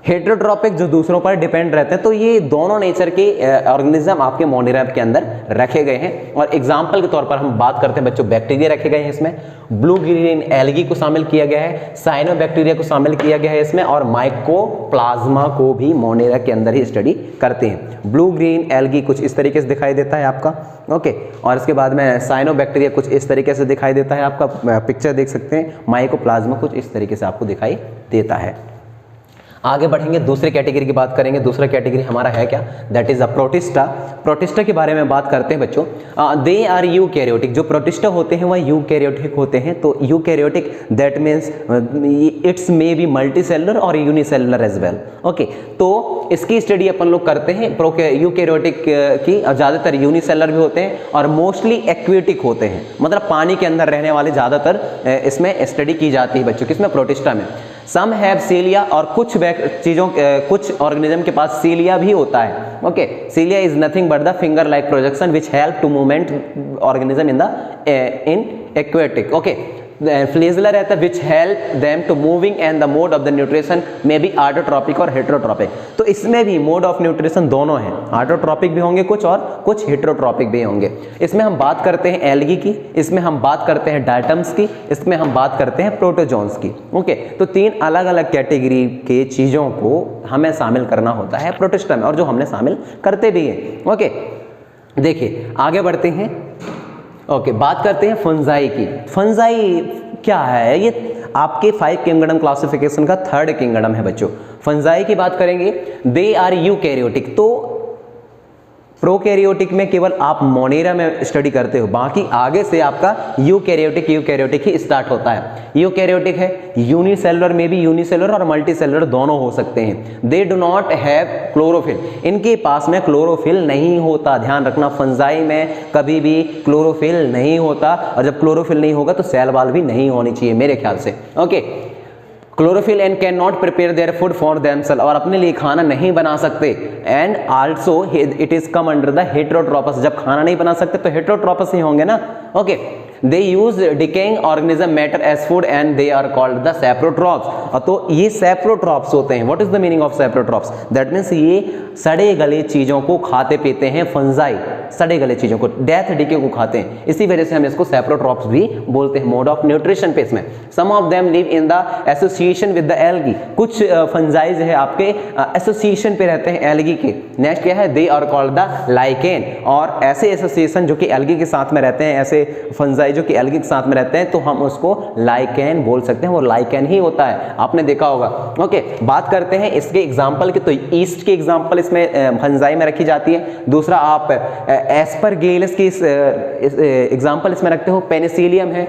Heterotrophic जो दूसरों पर डिपेंड रहते हैं। तो ये दोनों नेचर के ऑर्गेनिज्म आपके मोनेरा के अंदर रखे गए हैं। और एग्जाम्पल के तौर पर हम बात करते हैं बच्चों, बैक्टीरिया रखे गए हैं इसमें, ब्लू ग्रीन एल्गी को शामिल किया गया है, साइनोबैक्टीरिया को शामिल किया गया है इसमें, और माइकोप्लाज्मा को भी मोनेरा के अंदर ही स्टडी करते हैं। ब्लू ग्रीन एल्गी कुछ इस तरीके से दिखाई देता है आपका। ओके, और इसके बाद में साइनोबैक्टीरिया कुछ इस तरीके से दिखाई देता है आपका, पिक्चर देख सकते हैं। माइकोप्लाज्मा कुछ इस तरीके से आपको दिखाई देता है। आगे बढ़ेंगे, दूसरी कैटेगरी की बात करेंगे। दूसरा कैटेगरी हमारा है क्या, that is a protista. Protista के बारे में बात करते हैं बच्चों। दे आर यूकैरियोटिक, जो प्रोटिस्टा होते हैं वह यूकैरियोटिक होते हैं। तो eukaryotic that means it's may be multicellular और यूनिसेलुलर एज वेल। ओके, तो इसकी स्टडी अपन लोग करते हैं यूकैरियोटिक की। ज़्यादातर यूनिसेलुलर भी होते हैं और मोस्टली एक्वेटिक होते हैं, मतलब पानी के अंदर रहने वाले ज़्यादातर इसमें स्टडी की जाती है बच्चों, किसमें, प्रोटिस्टा में। सम हैव सीलिया, और कुछ चीज़ों कुछ ऑर्गेनिज्म के पास सीलिया भी होता है। Okay, cilia is nothing but the finger like projection which help to movement organism in aquatic. Okay, flagella रहता है which help them to moving and the mode of the nutrition may be autotrophic और heterotrophic. तो इसमें भी mode of nutrition दोनों हैं, autotrophic भी होंगे कुछ और कुछ हेटेरोट्रॉपिक भी होंगे। इसमें हम बात करते हैं एल्गी की, इसमें हम बात करते हैं डायटम्स की, इसमें हम बात करते हैं प्रोटोजोन्स की। ओके, तो 3 अलग अलग कैटेगरी के चीज़ों को हमें शामिल करना होता है प्रोटिस्टा में, और जो हमने शामिल करते भी हैं। ओके, देखिए आगे बढ़ते हैं। ओके, बात करते हैं फंजाई की। फंजाई क्या है, ये आपके 5 किंगडम क्लासिफिकेशन का 3rd किंगडम है बच्चों। फंजाई की बात करेंगे, दे आर यूकैरियोटिक। तो प्रोकैरियोटिक में केवल आप मोनेरा में स्टडी करते हो, बाकी आगे से आपका यूकैरियोटिक ही स्टार्ट होता है। यूकैरियोटिक है, यूनिसेलुलर में भी यूनिसेलुलर और मल्टीसेलुलर दोनों हो सकते हैं। दे डू नॉट हैव क्लोरोफिल, इनके पास में क्लोरोफिल नहीं होता। ध्यान रखना, फंजाई में कभी भी क्लोरोफिल नहीं होता, और जब क्लोरोफिल नहीं होगा तो सेल वॉल भी नहीं होनी चाहिए मेरे ख्याल से। Okay, chlorophyll and can not prepare their food for themself, और अपने लिए खाना नहीं बना सकते। And also it is come under the heterotrophs, जब खाना नहीं बना सकते तो हेटेरोट्रॉपस ही होंगे ना। Okay, they use decaying organism matter as food and they are called the saprotrophs. तो ये सैप्रोट्रॉप्स होते हैं। What is the meaning of saprotrophs, that means ये सड़े गले चीजों को खाते पीते हैं। फंजाई सड़े गले चीजों को, डेथ डिके को खाते हैं, इसी वजह से हम इसको सैप्रोट्रॉप्स भी बोलते हैं। मोड ऑफ न्यूट्रिशन पे इसमें some of them live in the association with the algae, कुछ फंजाई जो है आपके एसोसिएशन पे रहते हैं एल्गी के। नेक्स्ट क्या है, they are called the lichen, और ऐसे एसोसिएशन जो कि एल्गी के साथ में रहते हैं, ऐसे फंजाई जो कि एल्गी के साथ में रहते हैं, तो हम उसको लाइकेन बोल सकते हैं। वो लाइकेन ही होता है, आपने देखा होगा। ओके, बात करते हैं इसके एग्जाम्पल की। तो ईस्ट की एग्जाम्पल इसमें फंजाई में रखी जाती है। दूसरा आप एस्परगिलस की एग्जाम्पल इसमें रखते हो, पेनिसिलियम है,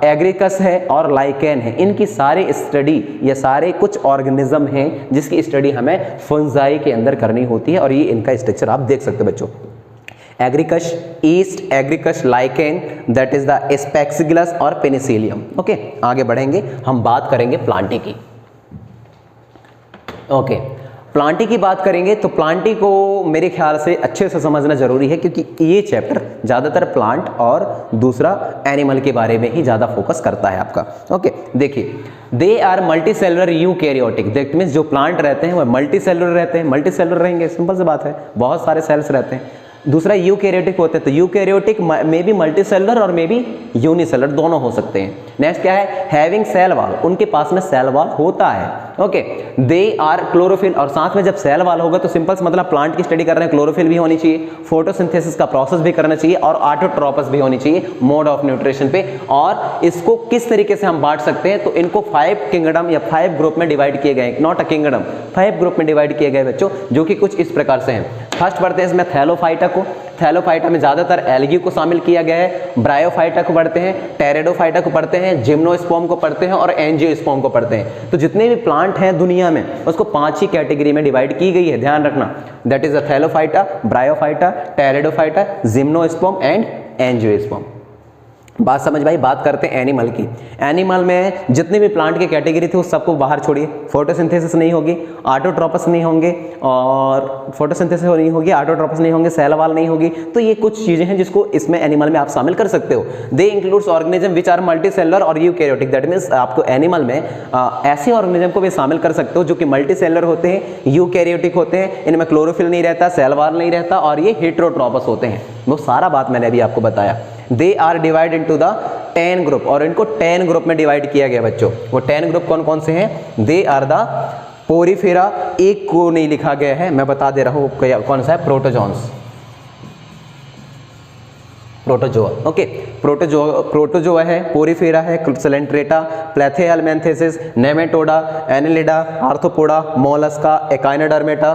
एग्रिकस है और लाइकेन है। इनकी सारी स्टडी, ये सारे कुछ ऑर्गेनिज्म हैं जिसकी स्टडी हमें फंजाई के अंदर करनी होती है, और ये इनका स्ट्रक्चर आप देख सकते हो बच्चों। Agaricus, yeast, Agaricus, lichen, that is the Aspergillus और पेनिसिलियम। ओके, आगे बढ़ेंगे, हम बात करेंगे प्लांटी की। ओके, प्लांटी की बात करेंगे तो प्लांटी को मेरे ख्याल से अच्छे से समझना जरूरी है, क्योंकि ये चैप्टर ज़्यादातर प्लांट और दूसरा एनिमल के बारे में ही ज़्यादा फोकस करता है आपका। ओके, देखिए, they are multicellular eukaryotic, that means जो प्लांट रहते हैं वह मल्टीसेलुलर रहते हैं। मल्टीसेलुलर रहेंगे, सिंपल सी बात है, बहुत सारे सेल्स रहते हैं। दूसरा यूकैरियोटिक होते हैं, तो यूकैरियोटिक में भी मल्टीसेलुलर और में भी यूनिसेलुलर दोनों हो सकते हैं। नेक्स्ट क्या है, हैविंग सेल वॉल, उनके पास में सेल वॉल होता है। ओके, दे आर क्लोरोफिल, और साथ में जब सेल वॉल होगा तो सिंपल से मतलब प्लांट की स्टडी कर रहे हैं, क्लोरोफिल भी होनी चाहिए, फोटोसिंथेसिस का प्रोसेस भी करना चाहिए, और ऑटोट्रॉपस भी होनी चाहिए मोड ऑफ न्यूट्रिशन पे। और इसको किस तरीके से हम बांट सकते हैं, तो इनको 5 किंगडम या 5 ग्रुप में डिवाइड किए गए, नॉट अ किंगडम, 5 ग्रुप में डिवाइड किए गए बच्चों, जो कि कुछ इस प्रकार से हैं। फर्स्ट पढ़ते हैं इसमें थैलोफाइटा को। थैलोफाइटा में ज्यादातर एल्गी को शामिल किया गया है। ब्रायोफाइटा को पढ़ते हैं, टेरेडोफाइटा को पढ़ते हैं, जिम्नोस्पर्म को पढ़ते हैं और एंजियोस्पर्म को पढ़ते हैं। तो जितने भी प्लांट हैं दुनिया में उसको 5 ही कैटेगरी में डिवाइड की गई है, ध्यान रखना। That is a Thallophyta, Bryophyta, Pteridophyta, gymnosperm and angiosperm. बात समझ भाई। बात करते हैं एनिमल की। एनिमल में जितने भी प्लांट की कैटेगरी थी उस सबको बाहर छोड़िए। फोटोसिंथेसिस नहीं होगी, ऑटोट्रॉपस नहीं होंगे, और फोटोसिंथेसिस नहीं होगी, ऑटोट्रॉपस नहीं होंगे, सेल वॉल नहीं होगी। तो ये कुछ चीजें हैं जिसको इसमें एनिमल में आप शामिल कर सकते हो। They includes organism which are multicellular और यूकैरियोटिक, दैट मीन्स आपको एनिमल में ऐसे ऑर्गेनिज्म को भी शामिल कर सकते हो जो कि मल्टीसेलुलर होते हैं, यूकैरियोटिक होते हैं, इनमें क्लोरोफिल नहीं रहता, सेल वॉल नहीं रहता, और ये हेटेरोट्रॉपस होते हैं। वो सारा बात मैंने अभी आपको बताया। They are divide into the 10 group, और इनको 10 ग्रुप में डिवाइड किया गया बच्चों। वो 10 ग्रुप कौन कौन से हैं? दे आर द पोरीफेरा, एक को नहीं लिखा गया है, मैं बता दे रहा हूँ कौन सा है, प्रोटोजोन्स। प्रोटोजोआ। ओके, प्रोटोजोआ है, पोरीफेरा है, Coelenterata, Platyhelminthes, Nematoda, Annelida, Arthropoda, Mollusca, Echinodermata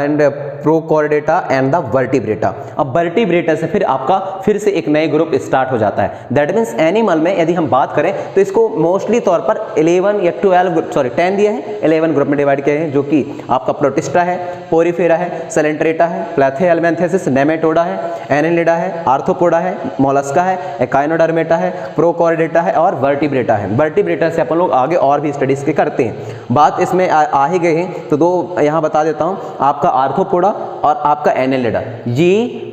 and Prochordata and the Vertebrata. अब वर्टिब्रेटा से फिर आपका फिर से एक नए ग्रुप स्टार्ट हो जाता है। दैट मीन्स एनिमल में यदि हम बात करें तो इसको मोस्टली तौर पर 11 या 10 दिया है, 11 ग्रुप में डिवाइड किए हैं, जो कि आपका प्रोटिस्टा है, पोरीफेरा है, सेलेंट्रेटा है, प्लेथेलमेंथेसिस, नेमेटोडा है, एनेलिडा है, आर्थ्रोपोडा है, मोलस्का है, एकाइनोडर्मेटा है, प्रोकॉर्डेटा है और वर्टिब्रेटा है। वर्टिब्रेटा से अपन लोग आगे और भी स्टडीज के करते हैं। बात इसमें आ ही गए हैं तो दो यहाँ बता देता हूँ, आपका आर्थ्रोपोडा और आपका एनेलिडा, ये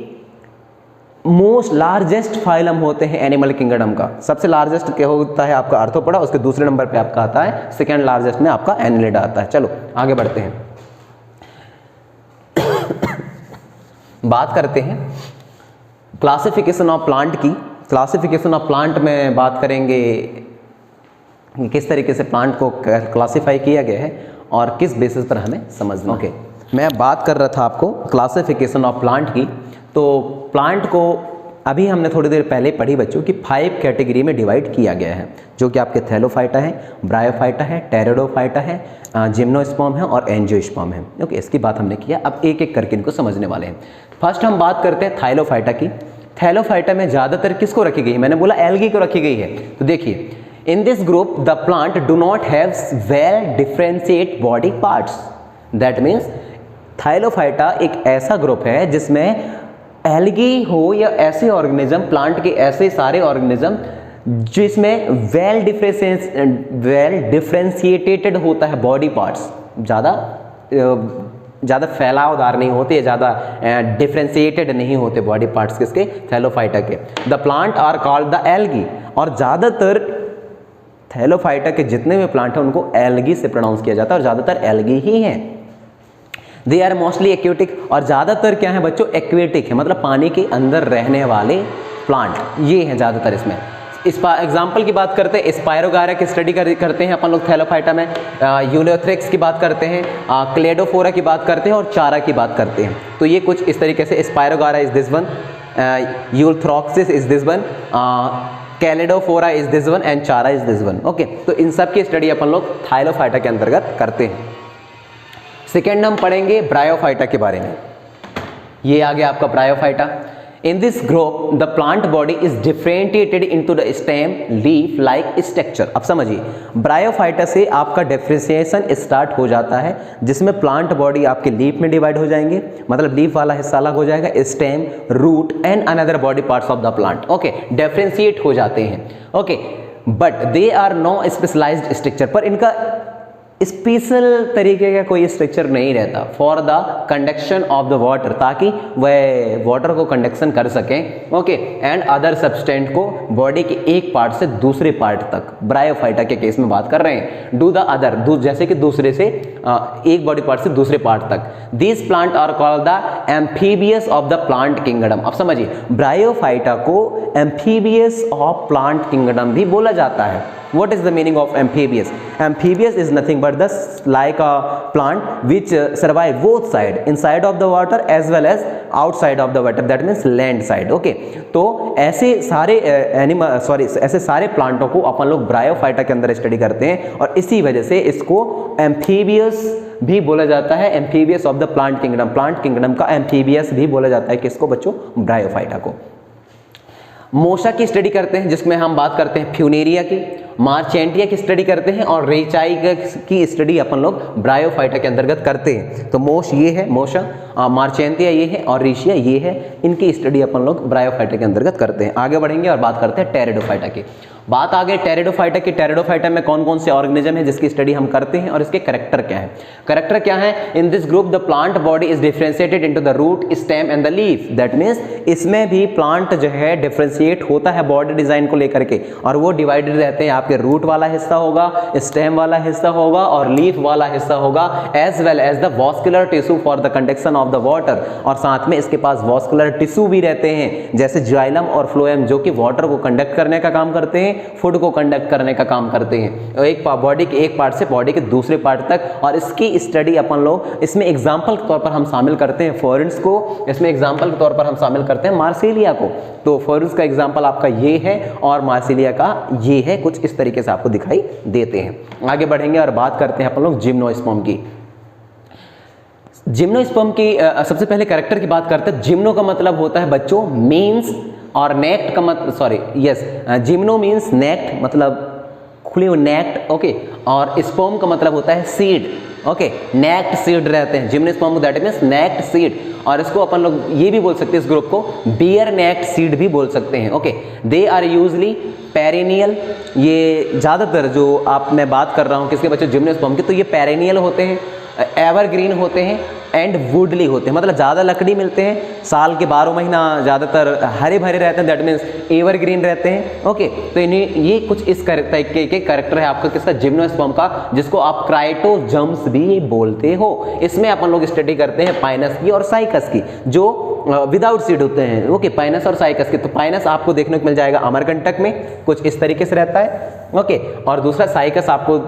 मोस्ट लार्जेस्ट फाइलम होते हैं एनिमल किंगडम का। सबसे लार्जेस्ट क्या होता है आपका आर्थ्रोपोडा, उसके दूसरे नंबर पे आपका आता है, सेकेंड लार्जेस्ट में आपका एनेलिडा आता है। चलो आगे बढ़ते हैं, बात करते हैं क्लासिफिकेशन ऑफ प्लांट की। क्लासिफिकेशन ऑफ प्लांट में बात करेंगे किस तरीके से प्लांट को क्लासिफाई किया गया है और किस बेसिस पर हमें समझना। ओके, मैं बात कर रहा था आपको क्लासिफिकेशन ऑफ प्लांट की। तो प्लांट को अभी हमने थोड़ी देर पहले पढ़ी बच्चों कि 5 कैटेगरी में डिवाइड किया गया है, जो कि आपके थैलोफाइटा है, ब्रायोफाइटा है, टेरिडोफाइटा है, जिम्नोस्पर्म है और एंजियोस्पर्म है। ओके, इसकी बात हमने किया। अब एक एक करके इनको समझने वाले हैं। फर्स्ट हम बात करते हैं थाइलोफाइटा की। थैलोफाइटा में ज़्यादातर किसको रखी गई है? मैंने बोला एल्गी को रखी गई है। तो देखिए, in this group the plant do not have well differentiate body parts. That means Thallophyta एक ऐसा ग्रुप है जिसमें एल्गी हो या ऐसे ऑर्गेनिज्म, प्लांट के ऐसे सारे ऑर्गेनिज्म जिसमें वेल डिफरेंशिएटेड होता है बॉडी पार्ट्स, ज़्यादा फैलावदार नहीं होते, ज़्यादा डिफरेंशिएटेड नहीं होते बॉडी पार्ट्स किसके? थैलोफाइटा के। The plant are called the algae. और ज़्यादातर थैलोफाइटा के जितने भी प्लांट हैं उनको एल्गी से प्रोनाउंस किया जाता है और ज़्यादातर एल्गी ही हैं। दे आर मोस्टली एक्वेटिक, और ज़्यादातर क्या है बच्चों? एक्वेटिक है, मतलब पानी के अंदर रहने वाले प्लांट ये हैं ज़्यादातर। इसमें इस एग्जाम्पल की बात करते हैं, स्पायरोगारा की स्टडी करते हैं अपन लोग थैलोफाइटा में, यूलोथ्रिक्स की बात करते हैं, क्लेडोफोरा की बात करते हैं और चारा की बात करते हैं। तो ये कुछ इस तरीके से, Spirogyra is this one, Ulothrix is this one, Cladophora is this one and Chara is this one. Okay, तो इन सब की स्टडी अपन लोग थाइलोफाइटा के अंतर्गत करते हैं। सेकेंड हम पढ़ेंगे ब्रायोफाइटा के बारे में। ये आ गया आपका bryophyta. In this group the plant body is differentiated into the stem leaf like structure. अब समझिए, ब्रायोफाइटा से आपका डिफरेंशिएशन स्टार्ट हो जाता है, जिसमें प्लांट बॉडी आपके लीफ में डिवाइड हो जाएंगे, मतलब लीफ वाला हिस्सा अलग हो जाएगा, stem, root and another body parts of the plant. Okay, differentiate हो जाते हैं। Okay, but they are no specialized structure, पर इनका स्पेशल तरीके का कोई स्ट्रक्चर नहीं रहता for the conduction of the water, ताकि वह वाटर को कंडक्शन कर सकें। ओके, एंड अदर सब्सटेंट को बॉडी के एक पार्ट से दूसरे पार्ट तक, ब्रायोफाइटा के केस में बात कर रहे हैं, डू द अदर, जैसे कि दूसरे से एक बॉडी पार्ट से दूसरे पार्ट तक। This plant are called the amphibious of the plant kingdom. अब समझिए, ब्रायोफाइटा को एम्फीबियस ऑफ प्लांट किंगडम भी बोला जाता है। What is the meaning of amphibious? Amphibious is nothing but like a plant which survive both side, inside of the water as well as outside of the water. That means land side. Okay, तो ऐसे सारे ऐसे सारे प्लांटों को अपन लोग bryophyta के अंदर स्टडी करते हैं और इसी वजह से इसको एम्फीबियस भी बोला जाता है। Amphibious of the plant kingdom, plant kingdom का एम्फीबियस भी बोला जाता है किसको बच्चों? ब्रायोफाइटा को। मोशा की स्टडी करते हैं, जिसमें हम बात करते हैं फ्यूनेरिया की, मार्चेंटिया की स्टडी करते हैं और रेचाई की स्टडी अपन लोग ब्रायोफाइटा के अंतर्गत करते हैं। तो मोश ये है, मोशा, मार्चेंटिया ये है और रेशिया ये है, इनकी स्टडी अपन लोग ब्रायोफाइटा के अंतर्गत करते हैं। आगे बढ़ेंगे और बात करते हैं टेरिडोफाइटा की। बात आगे टेरिडोफाइटा की। टेरिडोफाइटा में कौन कौन से ऑर्गेनिज्म है जिसकी स्टडी हम करते हैं और इसके कैरेक्टर क्या है? कैरेक्टर क्या है? In this group the plant body is differentiated into the root, stem and the leaf. That means इसमें भी प्लांट जो है डिफरेंशिएट होता है बॉडी डिजाइन को लेकर के, और वो डिवाइडेड रहते हैं। आपके रूट वाला हिस्सा होगा, स्टेम वाला हिस्सा होगा और लीफ वाला हिस्सा होगा, as well as the vascular tissue for the conduction of the water. और साथ में इसके पास वॉस्कुलर टिश्यू भी रहते हैं, जैसे जाइलम और फ्लोएम, जो कि वाटर को कंडक्ट करने का काम करते हैं हैं, फूड को कंडक्ट करने का काम करते हैं, एक बॉडी के एक पार्ट से बॉडी के दूसरे पार्ट तक। और इसकी स्टडी अपन लोग इसमें एग्जाम्पल के तौर पर हम शामिल करते हैं फोरेंस को, इसमें एग्जाम्पल के तौर पर हम शामिल करते हैं मार्सिलिया को। तो फोरेंस का एग्जाम्पल आपका ये है और मार्सिलिया का ये है, कुछ इस तरीके से आपको दिखाई देते हैं। आगे बढ़ेंगे और बात करते हैं अपन लोग जिम्नोस्पर्म की। जिम्नोस्पर्म की सबसे पहले कैरेक्टर की बात करते हैं। जिम्नो का मतलब होता है बच्चों मीन्स, और नेक्ट का मतलब जिम्नो मीन्स नेक्ट, मतलब खुली हुई नेक्ट, ओके। और स्पर्म का मतलब होता है सीड, ओके। नेक्ट सीड रहते हैं gymnosperm, that means naked seed. और इसको अपन लोग ये भी बोल सकते हैं, इस ग्रुप को बियर नेक्ट सीड भी बोल सकते हैं, okay. They are usually perennial, ये ज़्यादातर जो आप मैं बात कर रहा हूँ किसके बच्चों, जिम्नोस्पर्म के, तो ये पेरेनियल होते हैं, एवरग्रीन होते हैं एंड वुडली होते हैं, मतलब ज़्यादा लकड़ी मिलते हैं, साल के 12 महीना ज़्यादातर हरे भरे रहते हैं, दैट मीन्स एवरग्रीन रहते हैं, ओके। तो इन्हें ये कुछ इस तरीके के कैरेक्टर है आपका किसका, जिम्नोस्पर्म का, जिसको आप क्राइटोजम्स भी बोलते हो। इसमें अपन लोग स्टडी करते हैं पाइनस की और साइकस की, जो विदाउट सीड होते हैं, ओके। पाइनस और साइकस के, तो पाइनस आपको देखने को मिल जाएगा अमरकंटक में, कुछ इस तरीके से रहता है, ओके। और दूसरा साइकस आपको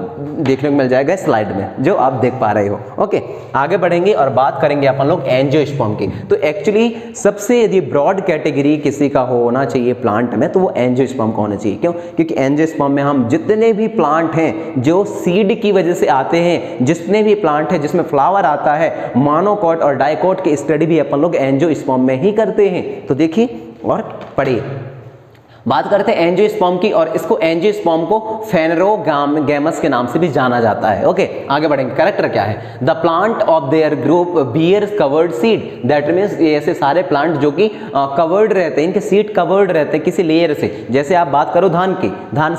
देखने को मिल जाएगा स्लाइड में, जो आप देख पा रहे हो, ओके। आगे बढ़ेंगे और बात करेंगे अपन लोग एंजियोस्पर्म की। तो एक्चुअली सबसे यदि ब्रॉड कैटेगरी किसी का होना चाहिए प्लांट में, तो वो एंजियोस्पर्म का होना चाहिए। क्यों? क्योंकि एंजियोस्पर्म में हम जितने भी प्लांट हैं जो सीड की वजह से आते हैं, जितने भी प्लांट हैं जिसमें फ्लावर आता है, मोनोकॉट और डाइकॉट की स्टडी भी अपन लोग एंजियोस्पर्म में ही करते हैं। तो देखिए और पढ़िए, बात करते हैं एंजियोस्पर्म की, और इसको एंजियोस्पर्म को फेनेरोगैमस के नाम से भी जाना जाता है, ओके। आगे बढ़ेंगे, कैरेक्टर क्या है, the plant of their group bears covered seed, that means ऐसे सारे प्लांट जो कि कवर्ड रहते हैं, इनके सीड कवर्ड रहते हैं किसी लेयर से। जैसे आप बात करो धान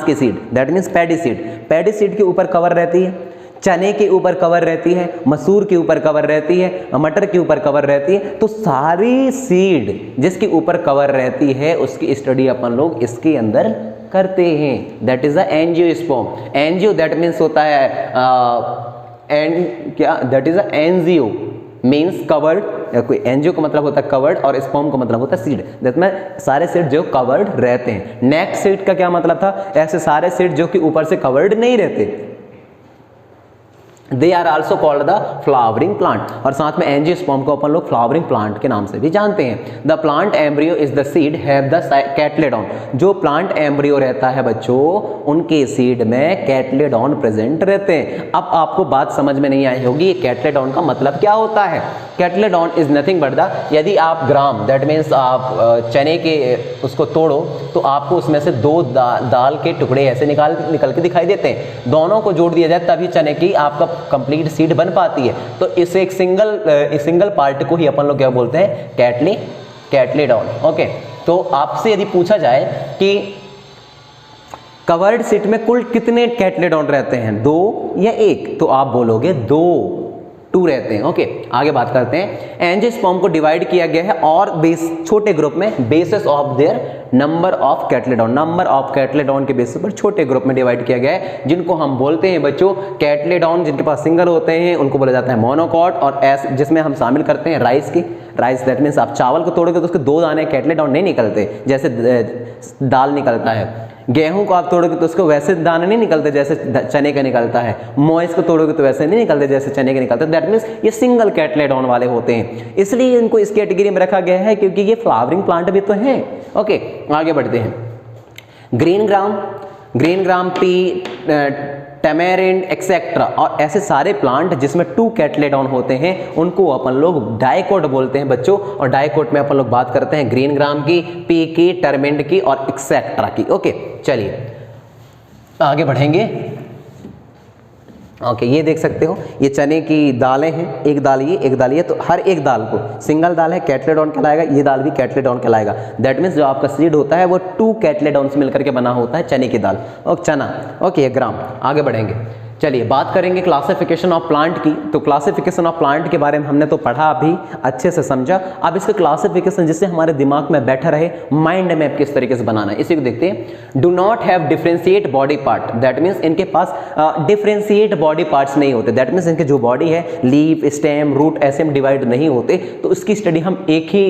की seed, that means paddy seed के ऊपर कवर रहती है, चने के ऊपर कवर रहती है, मसूर के ऊपर कवर रहती है, मटर के ऊपर कवर रहती है। तो सारी सीड जिसके ऊपर कवर रहती है उसकी स्टडी अपन लोग इसके अंदर करते हैं, that is the angiosperm. Angio that means होता है that is the angio means covered, कोई एंजियो का मतलब होता है कवर्ड और स्पर्म का मतलब होता है सीड, दैट में सारे सीड जो कवर्ड रहते हैं। नेक्स्ट सीड का क्या मतलब था, ऐसे सारे सीड जो कि ऊपर से कवर्ड नहीं रहते, they are also called the flowering plant. और साथ में एंजियोस्पर्म को अपन लोग फ्लावरिंग प्लांट के नाम से भी जानते हैं। The plant embryo is the seed have the cotyledon, जो प्लांट एम्ब्रियो रहता है बच्चों उनके सीड में कैटलेडॉन प्रेजेंट रहते हैं। अब आपको बात समझ में नहीं आई होगी ये कैटलेडॉन का मतलब क्या होता है। कैटलेडॉन इज नथिंग बट द, यदि आप ग्राम दैट मीन्स आप चने के उसको तोड़ो तो आपको उसमें से दो दाल के टुकड़े ऐसे निकल के दिखाई देते हैं, दोनों को जोड़ दिया जाए तभी चने की आपका कंप्लीट सीड बन पाती है। तो इस एक सिंगल पार्ट को ही अपन लोग क्या बोलते हैं, कैटलेडॉन, ओके। तो आपसे यदि पूछा जाए कि कवर्ड सीड में कुल कितने कैटलेडॉन रहते हैं, 2 या 1, तो आप बोलोगे 2 रहते हैं, ओके। आगे बात करते हैं, एंजियोस्पर्म को डिवाइड किया गया है और छोटे ग्रुप में basis of their number of cotyledon के बेसिस पर छोटे ग्रुप में डिवाइड किया गया है, जिनको हम बोलते हैं बच्चों कैटलेडॉन। जिनके पास सिंगल होते हैं उनको बोला जाता है मोनोकॉट, और जिसमें हम शामिल करते हैं राइस दैट मीन्स आप चावल को तोड़ोगे तो उसके 2 दाने कैटलेडॉन नहीं निकलते जैसे दाल निकलता है। गेहूं को आप तोड़ोगे तो उसको वैसे दाने नहीं निकलते जैसे चने का निकलता है। मॉइस को तोड़ोगे तो वैसे नहीं निकलते जैसे चने के निकलते। दैट मीन्स ये सिंगल कैटलेडॉन वाले होते हैं, इसलिए इनको इस कैटेगरी में रखा गया है क्योंकि ये फ्लावरिंग प्लांट भी तो है, ओके। आगे बढ़ते हैं, green gram P tamarind etcetera, और ऐसे सारे प्लांट जिसमें 2 कैटलेडॉन होते हैं उनको अपन लोग डाइकोट बोलते हैं बच्चों। और डाइकोट में अपन लोग बात करते हैं ग्रीन ग्राम की, पी की, टर्मिंड की और एक्सेट्रा की, ओके। चलिए आगे बढ़ेंगे, ओके। ये देख सकते हो ये चने की दालें हैं, एक दाल ये, तो हर एक दाल को सिंगल दाल है कैटलेडॉन कहलाएगा, ये दाल भी कैटलेडॉन कहलाएगा। दैट मीन्स जो आपका सीड होता है वो 2 कैटलेडॉन से मिलकर के बना होता है चने की दाल और चना, ओके। ग्राम। आगे बढ़ेंगे, चलिए बात करेंगे क्लासिफिकेशन ऑफ प्लांट की। तो क्लासिफिकेशन ऑफ प्लांट के बारे में हमने तो पढ़ा, अभी अच्छे से समझा। अब इसका क्लासिफिकेशन जिससे हमारे दिमाग में बैठा रहे, माइंड मैप किस तरीके से बनाना है इसी को देखते हैं। Do not have differentiate body part, that means इनके पास डिफरेंशिएट बॉडी पार्ट्स नहीं होते। दैट मीन्स इनके जो बॉडी है लीफ, स्टेम, रूट ऐसे में डिवाइड नहीं होते। तो उसकी स्टडी हम एक ही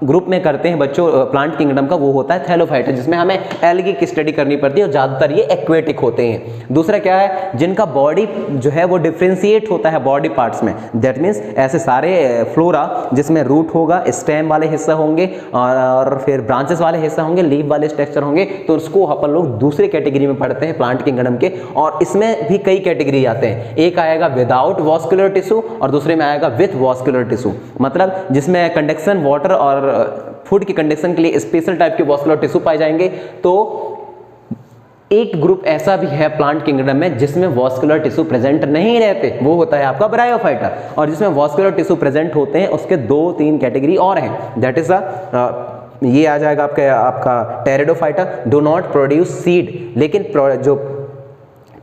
ग्रुप में करते हैं बच्चों प्लांट किंगडम का, वो होता है थैलोफाइटा, जिसमें हमें एल्गी की स्टडी करनी पड़ती है और ज़्यादातर ये एक्वेटिक होते हैं। दूसरा क्या है, जिनका बॉडी जो है वो डिफ्रेंशिएट होता है बॉडी पार्ट्स में, दैट मीन्स ऐसे सारे फ्लोरा जिसमें रूट होगा, स्टेम वाले हिस्सा होंगे और फिर ब्रांचेस वाले हिस्सा होंगे, लीफ वाले स्ट्रक्चर होंगे, तो उसको अपन लोग दूसरे कैटेगरी में पढ़ते हैं प्लांट किंगडम के। और इसमें भी कई कैटेगरी आते हैं, एक आएगा विदाउट वॉस्कुलर टिश्यू और दूसरे में आएगा विथ वॉस्कुलर टिश्यू, मतलब जिसमें कंडक्शन वाटर और फूड की कंडक्शन के लिए स्पेशल टाइप के वॉस्कुलर टिश्यू पाए जाएंगे। तो एक ग्रुप ऐसा भी है प्लांट किंगडम में जिसमें वॉस्कुलर टिश्यू प्रेजेंट नहीं रहते, वो होता है आपका ब्रायोफाइटा। और जिसमें वॉस्कुलर टिश्यू प्रेजेंट होते हैं उसके 2-3 कैटेगरी और हैं, दैट इज ये आ जाएगा आपका pteridophyta, do not produce seed, लेकिन जो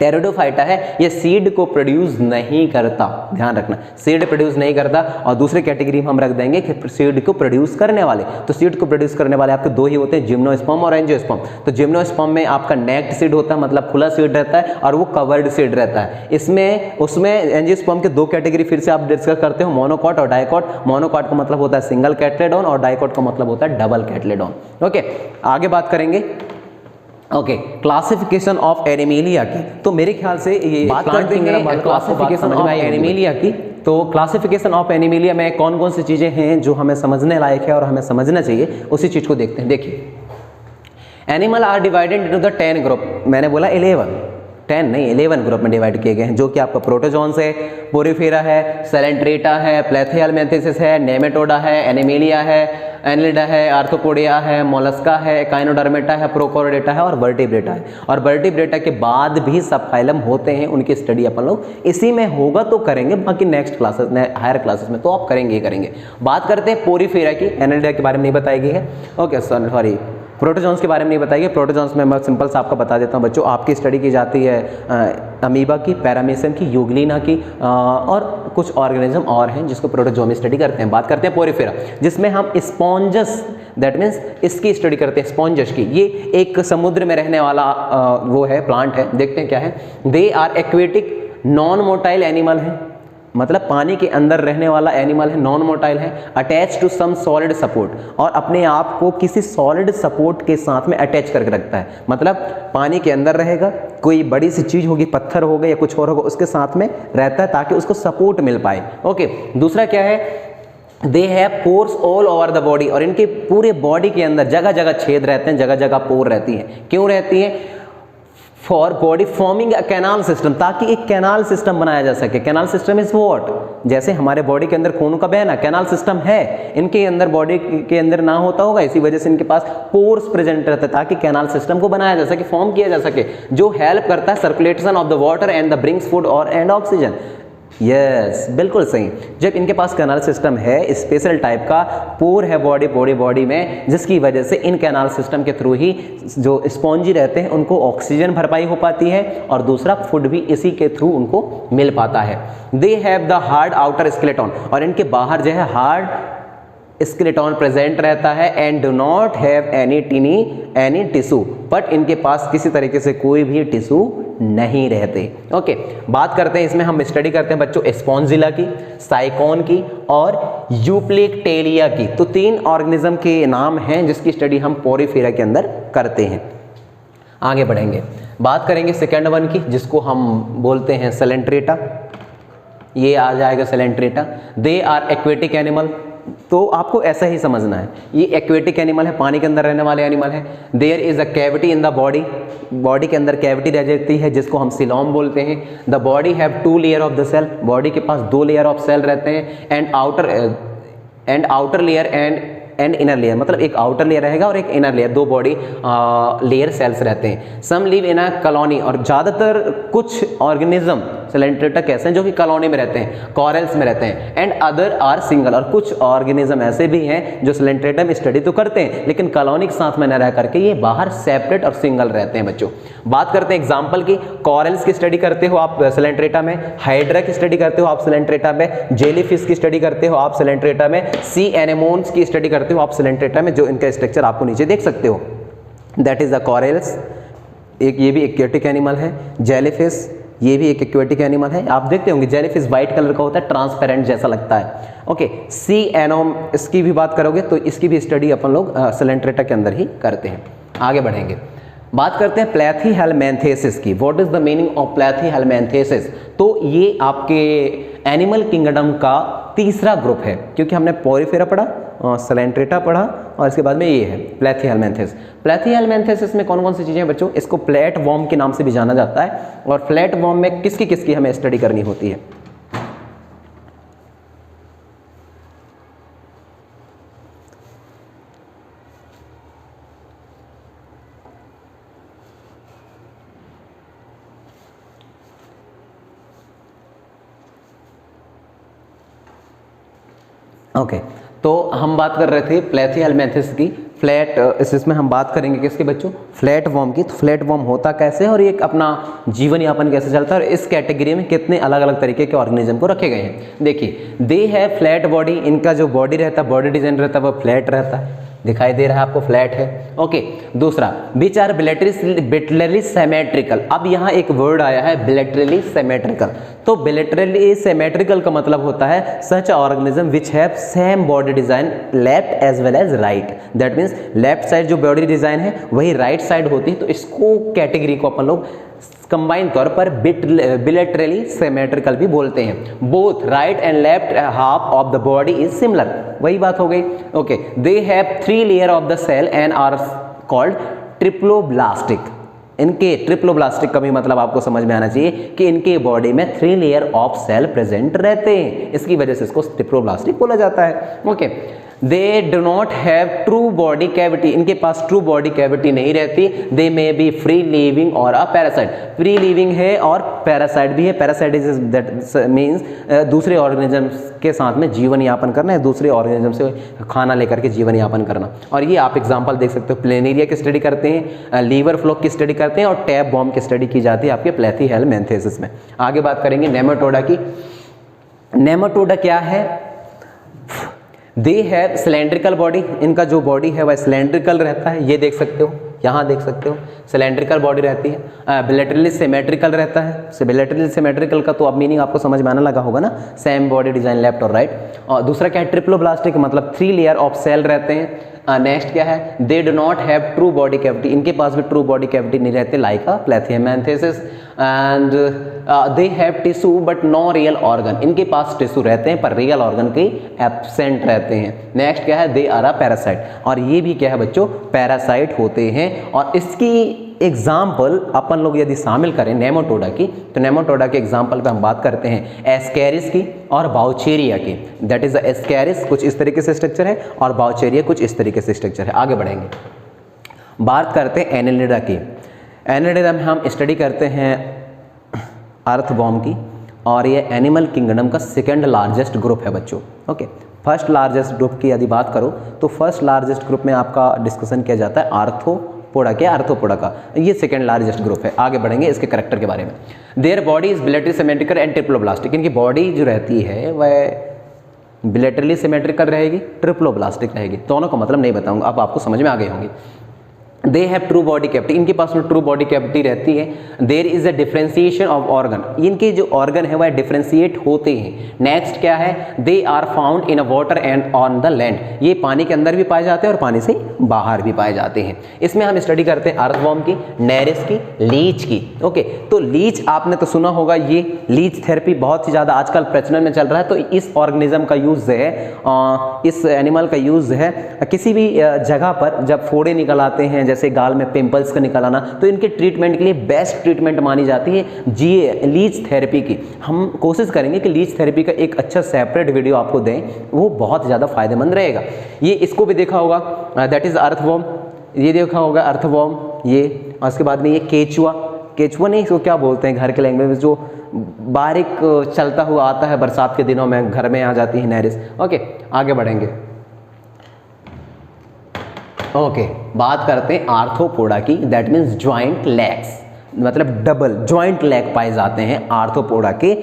टेरिडोफाइटा है ये सीड को प्रोड्यूस नहीं करता, ध्यान रखना, सीड प्रोड्यूस नहीं करता। और दूसरे कैटेगरी में हम रख देंगे कि सीड को प्रोड्यूस करने वाले। तो सीड को प्रोड्यूस करने वाले आपके 2 ही होते हैं, जिम्नोस्पर्म और एंजियोस्पर्म। तो जिम्नोस्पर्म में आपका नेक्ड सीड होता है, मतलब खुला सीड रहता है, और वो कवर्ड सीड रहता है। उसमें एंजियोस्पर्म के 2 कैटेगरी फिर से आप डिस्कस करते हो, मोनोकॉट और डाइकॉट। मोनोकॉट का मतलब होता है सिंगल कैटलेडोन और डाइकॉट का मतलब होता है डबल कैटलेडोन। ओके, आगे बात करेंगे। ओके, क्लासिफिकेशन ऑफ एनिमेलिया की, तो मेरे ख्याल से ये बात करते हैं क्लासिफिकेशन ऑफ एनिमेलिया की। तो क्लासिफिकेशन ऑफ एनिमेलिया में कौन कौन सी चीज़ें हैं जो हमें समझने लायक है और हमें समझना चाहिए, उसी चीज़ को देखते हैं। देखिए, animal are divided into the 10 group, मैंने बोला 11 ग्रुप में डिवाइड किए गए हैं, जो कि आपका प्रोटोजोन्स है, पोरीफेरा है, सेलेंट्रेटा है, प्लेथियलमेंथिसिस है, नेमेटोडा है, एनिमेलिया है, एनिलिडा है, आर्थ्रोपोडिया है, मोलस्का है, काइनोडर्मेटा है, प्रोकोर्डेटा है और वर्टिब्रेटा है। और वर्टिब्रेटा के बाद भी सब फाइलम होते हैं, उनकी स्टडी अपन लोग इसी में होगा तो करेंगे, बाकी नेक्स्ट क्लासेस हायर क्लासेस में तो आप करेंगे। बात करते हैं पोरीफेरा की, एनिलिडा के बारे में नहीं बताई गई है, ओके सॉरी, प्रोटोजोन्स के बारे में नहीं बताइए। प्रोटोजोन्स में मैं सिंपल सा आपको बता देता हूँ बच्चों, आपकी स्टडी की जाती है अमीबा की, पैरामीशियम की, यूग्लिना की और कुछ ऑर्गेनिज्म और हैं जिसको प्रोटोजोमी स्टडी करते हैं। बात करते हैं पोरीफेरा, जिसमें हम स्पॉन्जस, दैट मीन्स इसकी स्टडी करते हैं, स्पॉन्जस की। ये एक समुद्र में रहने वाला वो है, प्लांट है, देखते हैं क्या है। They are aquatic non motile animal है, मतलब पानी के अंदर रहने वाला एनिमल है, नॉन मोटाइल है, attach to some solid support, और अपने आप को किसी सॉलिड सपोर्ट के साथ में अटैच करके रखता है, मतलब पानी के अंदर रहेगा, कोई बड़ी सी चीज होगी, पत्थर होगा या कुछ और होगा, उसके साथ में रहता है ताकि उसको सपोर्ट मिल पाए। ओके, दूसरा क्या है, they have pores all over the body, और इनके पूरे बॉडी के अंदर जगह जगह छेद रहते हैं, जगह जगह पोर रहती है। क्यों रहती है? For body forming a canal system, ताकि एक कैनाल सिस्टम बनाया जा सके। कैनाल सिस्टम इज व्हाट, जैसे हमारे बॉडी के अंदर खून का बहना कैनाल सिस्टम है, इनके अंदर बॉडी के अंदर ना होता होगा, इसी वजह से इनके पास पोर्स प्रेजेंट रहते हैं ताकि कैनाल सिस्टम को बनाया जा सके, फॉर्म किया जा सके, जो हेल्प करता है circulation of the water and the brings food और एंड ऑक्सीजन। यस, बिल्कुल सही। जब इनके पास कैनाल सिस्टम है, स्पेशल टाइप का पोर है बॉडी में, जिसकी वजह से इन कैनाल सिस्टम के थ्रू ही जो स्पॉन्जी रहते हैं उनको ऑक्सीजन भरपाई हो पाती है, और दूसरा फूड भी इसी के थ्रू उनको मिल पाता है। They have the hard outer skeleton, और इनके बाहर जो है हार्ड स्केलेटन प्रेजेंट रहता है, and do not have any tissue, but इनके पास किसी तरीके से कोई भी टिश्यू नहीं रहते। ओके, बात करते हैं, इसमें हम स्टडी करते हैं बच्चों स्पॉन्जिला की, साइकोन की और यूप्लेक्टेलिया की। तो 3 ऑर्गेनिज्म के नाम हैं जिसकी स्टडी हम पोरीफेरा के अंदर करते हैं। आगे बढ़ेंगे, बात करेंगे सेकेंड वन की, जिसको हम बोलते हैं सेलेंट्रेटा। ये आ जाएगा Coelenterata. They are aquatic animal, तो आपको ऐसा ही समझना है, ये एक्वेटिक एनिमल है, पानी के अंदर रहने वाले एनिमल है। There is a cavity in the body के अंदर कैविटी रह जाती है जिसको हम सिलोम बोलते हैं। The body have 2 layer of the cell, body के पास 2 लेयर ऑफ सेल रहते हैं, and outer layer and inner layer, मतलब एक आउटर लेयर रहेगा और एक inner layer, 2 body layer cells रहते हैं। सम लिव इन अ कॉलोनी, और ज़्यादातर कुछ ऑर्गेनिज्म सेलेंट्रेटा कैसे हैं जो कि कॉलोनी में रहते हैं, कॉरल्स में रहते हैं, एंड अदर आर सिंगल, और कुछ ऑर्गेनिज्म ऐसे भी हैं जो सेलेंट्रेटा में स्टडी तो करते हैं लेकिन कॉलोनी के साथ में न रह करके ये बाहर सेपरेट और सिंगल रहते हैं। बच्चों बात करते हैं एग्जाम्पल की, कॉरल्स की स्टडी करते हो आप सेलेंट्रेटा में, हाइड्रा की स्टडी करते हो आप सेलेंट्रेटा में, जेलीफिश की स्टडी करते हो आप सेलेंट्रेटा में, सी एनेमोन्स की स्टडी करते हो आप सेलेंट्रेटा में, जो इनका स्ट्रक्चर आपको नीचे देख सकते हो। दैट इज द कॉरल्स, एक ये भी एक्वेटिक एनिमल है। जेलीफिश, ये भी एक एक्वेटिक एनिमल है। आप देखते होंगे जेलीफिश वाइट कलर का होता है, ट्रांसपेरेंट जैसा लगता है। ओके, सी एनोम, इसकी भी बात करोगे तो इसकी भी स्टडी अपन लोग सैलेंट्रेटा के अंदर ही करते हैं। आगे बढ़ेंगे, बात करते हैं प्लेथीहेलमिन्थेसिस की। What is the meaning of Platyhelminthes? तो ये आपके एनिमल किंगडम का तीसरा ग्रुप है, क्योंकि हमने पोरिफेरा पढ़ा, सैलेंट्रेटा पढ़ा और इसके बाद में ये है प्लेथीहेलमिन्थेसिस। प्लेथीहेलमिन्थेसिस में कौन कौन सी चीज़ें हैं बच्चों? इसको फ्लैट वॉर्म के नाम से भी जाना जाता है। और फ्लैट वॉर्म में किसकी किसकी हमें स्टडी करनी होती है? ओके, तो हम बात कर रहे थे प्लेथीहेलमिन्थेसिस की। फ्लैट इसमें हम बात करेंगे किसके बच्चों? फ्लैट वॉर्म की। तो फ्लैट वॉर्म होता कैसे है और ये अपना जीवन यापन कैसे चलता है और इस कैटेगरी में कितने अलग अलग तरीके के ऑर्गेनिज्म को रखे गए हैं? देखिए, दे है फ्लैट बॉडी, इनका जो बॉडी रहता है, बॉडी डिजाइन रहता है, वो फ्लैट रहता है, दिखाई दे रहा है आपको, फ्लैट है। ओके, दूसरा विच आर बिलेटरली सिमेट्रिकल। अब यहाँ एक वर्ड आया है बिलेटरली सिमेट्रिकल। तो बिलेटरली सिमेट्रिकल का मतलब होता है such organism which have same body design left as well as right. That means left side जो बॉडी डिजाइन है वही राइट साइड होती है। तो इसको कैटेगरी को अपन लोग कंबाइन तौर पर बिलेटरली सिमेट्रिकल भी बोलते हैं। Both right and left half of the body is similar, वही बात हो गई। Okay, they have 3 layer of the cell and are called triploblastic. इनके ट्रिप्लोब्लास्टिक का भी मतलब आपको समझ में आना चाहिए कि इनके बॉडी में 3 लेयर ऑफ सेल प्रेजेंट रहते हैं, इसकी वजह से इसको ट्रिप्लोब्लास्टिक बोला जाता है। Okay, they do not have true body cavity. इनके पास ट्रू बॉडी कैविटी नहीं रहती। दे मे बी फ्री लिविंग और अ पैरासाइट। फ्री लिविंग है और पैरासाइट भी है। पैरासाइट इज दैट मीन्स दूसरे ऑर्गेनिज्म के साथ में जीवन यापन करना है, दूसरे ऑर्गेनिज्म से खाना लेकर के जीवन यापन करना। और ये आप एग्जांपल देख सकते हो, प्लेनेरिया की स्टडी करते हैं, लीवर फ्लॉक की स्टडी करते हैं और टैप बॉम्ब की स्टडी की जाती है आपके प्लेथीहेलमिन्थेसिस में। आगे बात करेंगे नेमाटोडा की। नेमाटोडा क्या है? They have cylindrical body. इनका जो बॉडी है वह सिलेंड्रिकल रहता है, ये देख सकते हो, यहाँ देख सकते हो सिलेंड्रिकल बॉडी रहती है। बिलेटरली सिमेट्रिकल रहता है। बिलेटरली सिमेट्रिकल का तो अब मीनिंग आपको समझ में आने लगा होगा ना, सेम बॉडी डिजाइन लेफ्ट और राइट। और दूसरा क्या है? ट्रिप्लोब्लास्टिक, मतलब 3 लेयर ऑफ सेल रहते हैं। नेक्स्ट क्या है? They do not have true body cavity. इनके पास भी ट्रू बॉडी कैविटी नहीं रहती like a Platyhelminthes. And they have tissue but no real organ. इनके पास टिश्यू रहते हैं पर रियल ऑर्गन के एब्सेंट रहते हैं। नेक्स्ट क्या है? They are a parasite. और ये भी क्या है बच्चों? पैरासाइट होते हैं। और इसकी एग्जाम्पल अपन लोग यदि शामिल करें नेमाटोडा की, तो नेमाटोडा के एग्जाम्पल पे हम बात करते हैं एस्केरिस की और बाउचेरिया की। दैट इज एस्केरिस कुछ इस तरीके से स्ट्रक्चर है और बाउचेरिया कुछ इस तरीके से स्ट्रक्चर है। आगे बढ़ेंगे, बात करते हैं एनेलिडा की। एनेलिडा में हम स्टडी करते हैं अर्थवॉर्म की और ये एनिमल किंगडम का सेकेंड लार्जेस्ट ग्रुप है बच्चों। ओके, फर्स्ट लार्जेस्ट ग्रुप की यदि बात करो तो फर्स्ट लार्जेस्ट ग्रुप में आपका डिस्कशन किया जाता है आर्थ्रोपोडा के, आर्थ्रोपोडा का। ये सेकेंड लार्जेस्ट ग्रुप है। आगे बढ़ेंगे इसके करेक्टर के बारे में। Their body is bilaterally symmetrical and triploblastic. इनकी बॉडी जो रहती है वह बिलेटरली सिमेट्रिकल रहेगी, ट्रिप्लोब्लास्टिक रहेगी। दोनों का मतलब नहीं बताऊंगा, अब आपको समझ में आ गई होंगी। They have true body cavity. इनके पास में ट्रू बॉडी कैविटी रहती है। There is a differentiation of organ. इनके जो ऑर्गन है वह डिफ्रेंशिएट होते हैं। नेक्स्ट क्या है? They are found in a water and on the land. ये पानी के अंदर भी पाए जाते हैं और पानी से बाहर भी पाए जाते हैं। इसमें हम स्टडी करते हैं अर्थवॉर्म की, नेरिस की, लीच की। ओके, तो लीच आपने तो सुना होगा, ये लीच थेरेपी बहुत ही ज़्यादा आजकल प्रचलन में चल रहा है। तो इस ऑर्गेनिज्म का यूज़ है, इस एनिमल का यूज़ है किसी भी जगह पर जब फोड़े निकल आते हैं, जैसे गाल में पिंपल्स का निकल आना, तो इनके ट्रीटमेंट के लिए बेस्ट ट्रीटमेंट मानी जाती है लीच थेरेपी की। हम कोशिश करेंगे कि लीच थेरेपी का एक अच्छा सेपरेट वीडियो आपको दें, वो बहुत ज़्यादा फायदेमंद रहेगा। ये इसको भी देखा होगा, दैट इज अर्थवॉर्म। ये देखा होगा अर्थवॉर्म ये। और उसके बाद में ये केचुआ, केचुआ नहीं, इसको क्या बोलते हैं घर के लैंग्वेज में, जो बारीक चलता हुआ आता है बरसात के दिनों में, घर में आ जाती है नेरिस। ओके, आगे बढ़ेंगे। ओके, बात करते हैं आर्थ्रोपोडा की। दैट मीन्स ज्वाइंट लेग्स, मतलब डबल ज्वाइंट लेग पाए जाते हैं आर्थ्रोपोडा के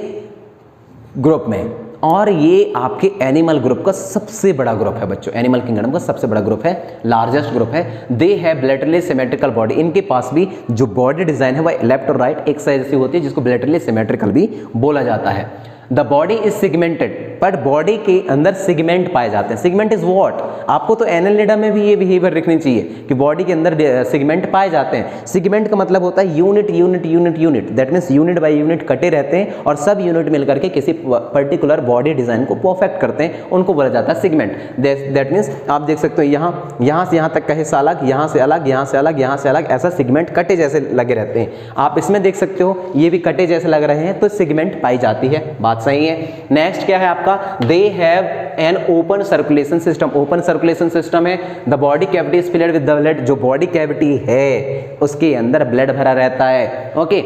ग्रुप में। और ये आपके एनिमल ग्रुप का सबसे बड़ा ग्रुप है बच्चों, एनिमल किंगडम का सबसे बड़ा ग्रुप है, लार्जेस्ट ग्रुप है। They have bilaterally symmetrical body, इनके पास भी जो बॉडी डिजाइन है वह लेफ्ट और राइट एक साइड जैसी होती है, जिसको बिलेटरली सिमेट्रिकल भी बोला जाता है। The body is segmented, but body के अंदर सिगमेंट पाए जाते हैं। सिगमेंट इज व्हाट, आपको तो एनालिडा में भी ये बिहेवियर लिखनी चाहिए कि बॉडी के अंदर सिगमेंट पाए जाते हैं। सिगमेंट का मतलब होता है unit unit unit unit, that means unit by unit कटे रहते हैं और सब यूनिट मिलकर के किसी पर्टिकुलर बॉडी डिजाइन को परफेक्ट करते हैं, उनको बोला जाता है सिगमेंट। दैट मीन्स आप देख सकते हो यहाँ से यहाँ तक का हिस्सा अलग, यहाँ से अलग, यहाँ से अलग, यहाँ से अलग, ऐसा सिगमेंट कटे जैसे लगे रहते हैं। आप इसमें देख सकते हो ये भी कटे जैसे लग रहे हैं, तो सिगमेंट पाई जाती है, बात सही है। नेक्स्ट क्या है आपका, they have an open circulation system. Open circulation system है, the body cavity is filled with the blood, जो बॉडी कैविटी है उसके अंदर ब्लड भरा रहता है। Okay,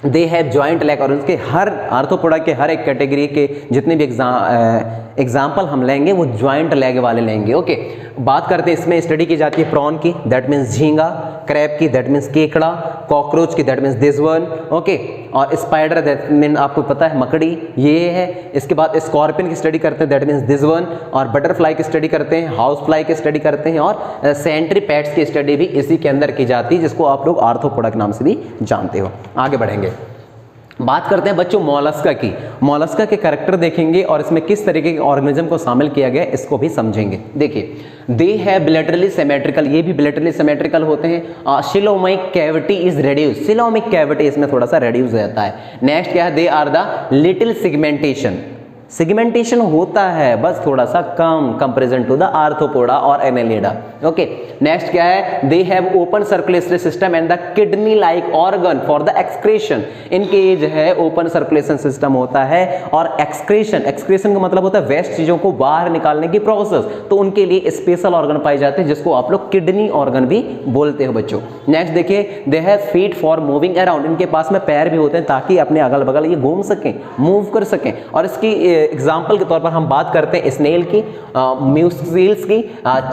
they have joint leg, और उसके हर आर्थ्रोपोडा के हर एक कैटेगरी के जितने भी एग्जाम्पल हम लेंगे वो जॉइंट लेग वाले लेंगे। ओके, बात करते हैं इसमें स्टडी की जाती है प्रॉन की, दैट मीन्स झींगा, क्रैब की, दैट मीन्स केकड़ा, कॉकरोच की, दैट मीन्स दिसवर्म। ओके, और स्पाइडर, दैट मीन आपको पता है मकड़ी, ये है। इसके बाद स्कॉर्पियन की स्टडी करते हैं, दैट मीन्स दिसवर्म, और बटरफ्लाई की स्टडी करते हैं, हाउस फ्लाई की स्टडी करते हैं, और सेंट्रीपैड्स की स्टडी भी इसी के अंदर की जाती है, जिसको आप लोग आर्थ्रोपोडा के नाम से भी जानते हो। आगे बढ़ेंगे, बात करते हैं बच्चों मोलस्का की। मोलस्का के कैरेक्टर देखेंगे और इसमें किस तरीके के ऑर्गेनिज्म को शामिल किया गया इसको भी समझेंगे। देखिए, दे हैव बिलेटरली सिमेट्रिकल, ये भी बिलेटरली सिमेट्रिकल होते हैं। Coelomic cavity is reduce, coelomic cavity इसमें थोड़ा सा रेड्यूस हो जाता है। नेक्स्ट क्या है, they are the little segmentation, segmentation होता है बस थोड़ा सा कम कंपेरिजन टू द आर्थ्रोपोडा और एनालिडा। ओके, नेक्स्ट क्या है, they have open circulatory system and the kidney like organ for the excretion. इनके जो है ओपन सर्कुलेशन सिस्टम होता है और एक्सक्रीशन, एक्सक्रीशन का मतलब होता है वेस्ट चीजों को बाहर निकालने की प्रोसेस, तो उनके लिए स्पेशल ऑर्गन पाए जाते हैं जिसको आप लोग किडनी ऑर्गन भी बोलते हो बच्चों। नेक्स्ट देखिए, they have feet for moving around, इनके पास में पैर भी होते हैं ताकि अपने अगल बगल ये घूम सकें, मूव कर सकें। और इसकी एग्जाम्पल के तौर पर हम बात करते हैं स्नेल की, म्यूसिल्स की,